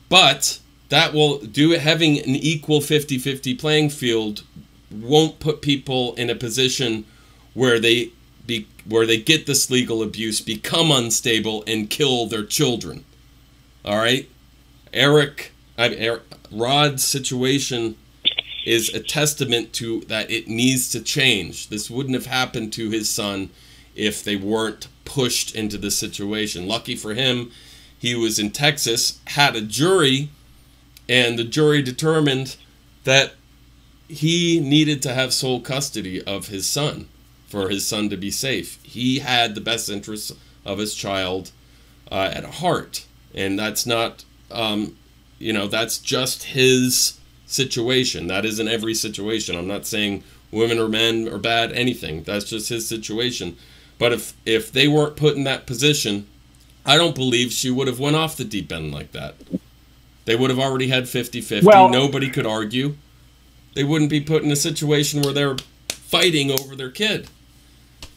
but that will do it. Having an equal 50-50 playing field won't put people in a position where they get this legal abuse, become unstable, and kill their children. All right, Rod's situation is a testament to that. It needs to change. This wouldn't have happened to his son if they weren't pushed into this situation. Lucky for him, he was in Texas, had a jury, and the jury determined that he needed to have sole custody of his son for his son to be safe. He had the best interests of his child at heart. And that's not, that's just his situation. That isn't every situation. I'm not saying women or men are bad, anything. That's just his situation. But if they weren't put in that position, I don't believe she would have went off the deep end like that. They would have already had 50-50. Well, nobody could argue. They wouldn't be put in a situation where they're fighting over their kid.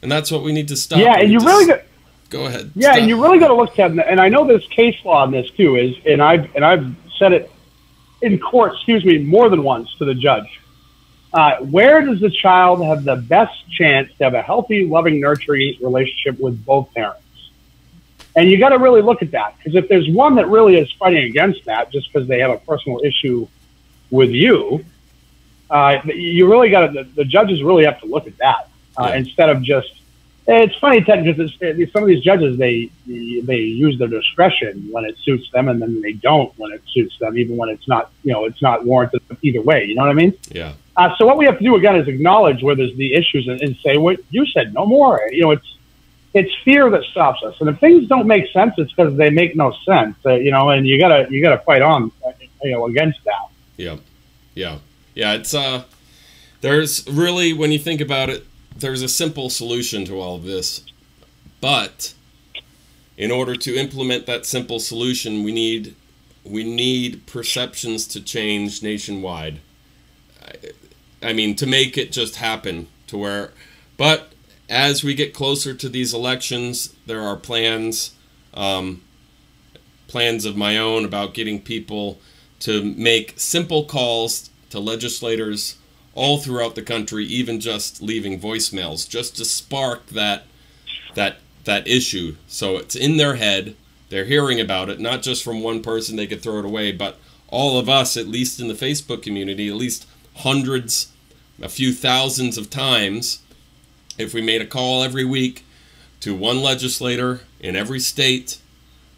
And that's what we need to stop. Yeah, and you really got... Go ahead. Yeah, stop. And you really got to look at, and I know there's case law on this too, and I've said it in court, more than once to the judge. Where does the child have the best chance to have a healthy, loving, nurturing relationship with both parents? And you got to really look at that, because if there's one that really is fighting against that just because they have a personal issue with you, you really got to. The judges really have to look at that instead of just. It's funny, Ted, because some of these judges they use their discretion when it suits them, and then they don't when it suits them, even when it's not warranted either way. You know what I mean? Yeah. So what we have to do again is acknowledge where there's the issues and say what you said, no more. It's fear that stops us, and if things don't make sense, it's because they make no sense. And you gotta fight on, against that. Yeah. It's there's really, when you think about it, there's a simple solution to all of this, but in order to implement that simple solution, we need perceptions to change nationwide. I mean, to make it just happen to where, but as we get closer to these elections, there are plans of my own about getting people to make simple calls to legislators all throughout the country, even just leaving voicemails, just to spark that issue. So it's in their head, they're hearing about it, not just from one person, they could throw it away, but all of us, at least in the Facebook community, at least hundreds, a few thousands of times, if we made a call every week to one legislator in every state.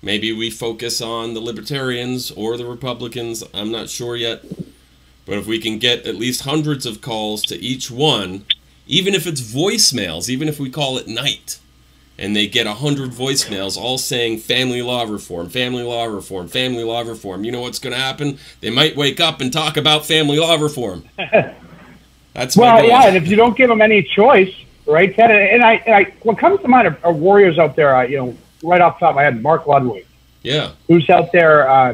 Maybe we focus on the Libertarians or the Republicans, I'm not sure yet. But if we can get at least hundreds of calls to each one, even if it's voicemails, even if we call it night, and they get 100 voicemails all saying family law reform, family law reform, family law reform, you know what's going to happen? They might wake up and talk about family law reform. That's well, yeah, and if you don't give them any choice, right, Ted? And I what comes to mind are warriors out there, right off the top of my head, Mark Ludwig. Yeah. Who's out there,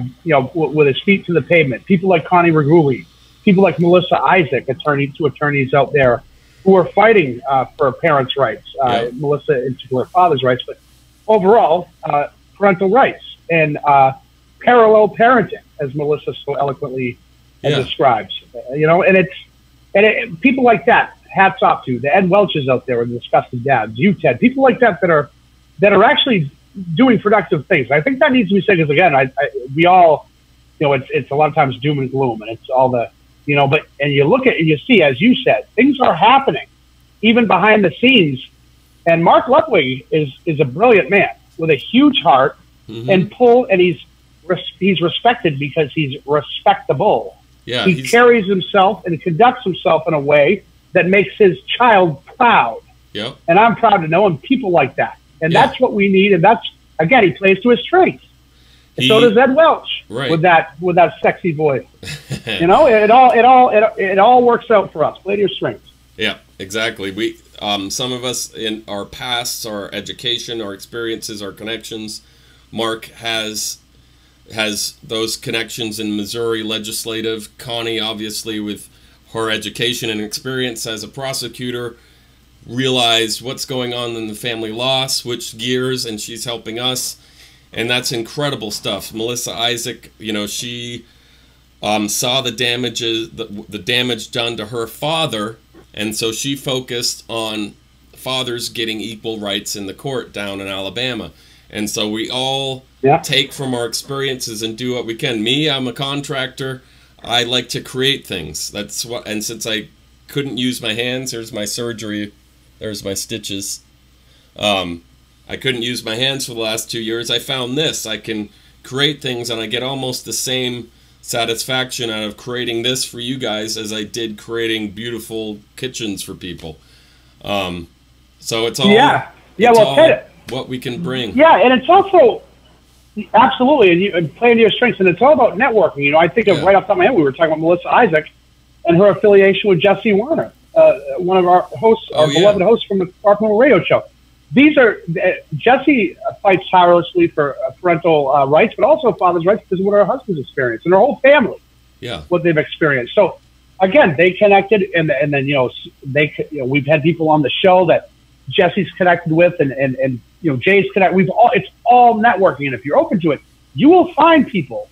with his feet to the pavement. People like Connie Reguli. People like Melissa Isaac, attorneys out there who are fighting for parents' rights. Melissa, in particular, father's rights, but overall, parental rights and parallel parenting, as Melissa so eloquently describes. And people like that hats off to the Ed Welches out there with the Disgusting Dads, you, Ted, people like that that are actually doing productive things. I think that needs to be said because, again, we all, you know, it's a lot of times doom and gloom, and it's all the, you know, but, and you look at and you see, as you said, things are happening even behind the scenes. And Mark Ludwig is a brilliant man with a huge heart and he's respected because he's respectable. Yeah, he carries himself and conducts himself in a way that makes his child proud. Yep. And I'm proud to know him, people like that. And that's what we need. And that's, again, he plays to his strengths. And so does Ed Welch with that sexy voice. You know, it all works out for us. Play to your strengths. Yeah, exactly. We some of us in our pasts, our education, our experiences, our connections. Mark has those connections in Missouri legislative. Connie, obviously, with her education and experience as a prosecutor, realized what's going on in the family law, switched gears, and she's helping us. And that's incredible stuff. Melissa Isaac, you know, she saw the damage done to her father, and so she focused on fathers getting equal rights in the court down in Alabama. And so we all take from our experiences and do what we can. Me, I'm a contractor. I like to create things. That's what. And since I couldn't use my hands, here's my surgery. There's my stitches. I couldn't use my hands for the last 2 years. I found this. I can create things, and I get almost the same satisfaction out of creating this for you guys as I did creating beautiful kitchens for people. So it's all what we can bring. Yeah, and it's also absolutely, and playing to your strengths, and it's all about networking. You know, I think of right off the top of my head, we were talking about Melissa Isaac and her affiliation with Jesse Warner, one of our hosts, our beloved hosts from the Sparkle Radio Show. These are Jesse fights tirelessly for parental rights, but also fathers' rights because of what her husband's experienced and her whole family, what they've experienced. So again, they connected, and then we've had people on the show that Jesse's connected with, and you know, Jay's connected. It's all networking, and if you're open to it, you will find people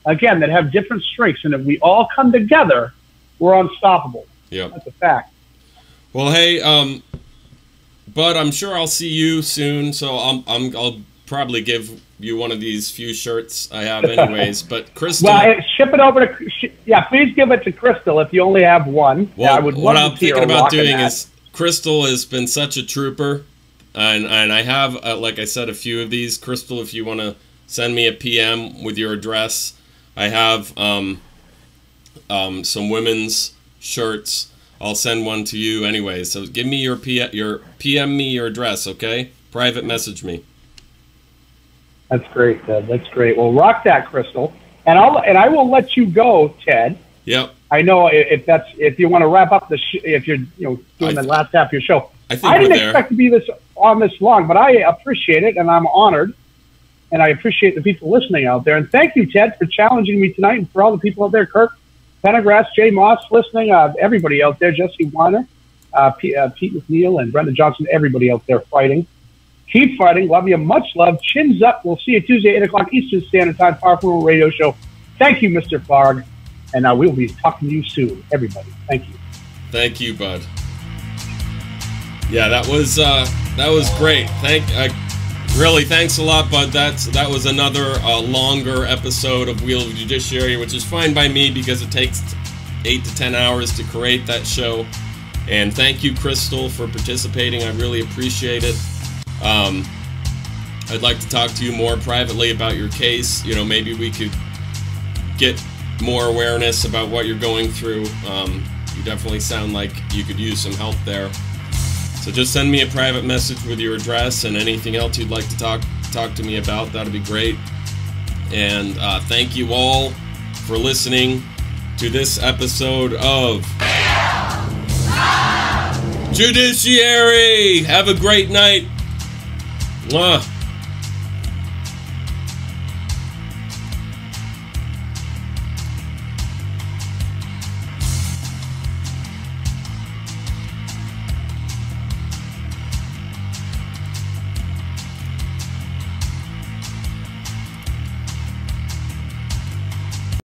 again that have different strengths, and if we all come together, we're unstoppable. Yeah, that's a fact. Well, hey, Bud, I'm sure I'll see you soon, so I'll probably give you one of these few shirts I have anyways. But Crystal, well, ship it over to please give it to Crystal if you only have one. Well, I would what I'm thinking about doing is Crystal has been such a trooper, and I have like I said, a few of these. Crystal, if you want to send me a PM with your address, I have some women's shirts. I'll send one to you anyway. So give me your PM me your address, okay? Private message me. That's great. That's great. Well, rock that, Crystal, and I will let you go, Ted. Yep. I know if you want to wrap up if you're doing the last half of your show. I didn't expect to be this long, but I appreciate it, and I'm honored, and I appreciate the people listening out there. And thank you, Ted, for challenging me tonight, and for all the people out there, Kirk Pendergrass, Jay Moss listening, everybody out there, Jesse Weiner, Pete McNeil, and Brendan Johnson, everybody out there fighting. Keep fighting. Love you. Much love. Chins up. We'll see you Tuesday, 8 o'clock Eastern Standard Time, Powerful Radio Show. Thank you, Mr. Farg. And we'll be talking to you soon, everybody. Thank you. Thank you, Bud. Yeah, that was great. Really, thanks a lot, Bud. That was another longer episode of Wheel of Judiciary, which is fine by me because it takes 8 to 10 hours to create that show. And thank you, Crystal, for participating. I really appreciate it. I'd like to talk to you more privately about your case. You know, maybe we could get more awareness about what you're going through. You definitely sound like you could use some help there. So just send me a private message with your address and anything else you'd like to talk to me about. That'd be great. And thank you all for listening to this episode of Judiciary. Have a great night. Mwah.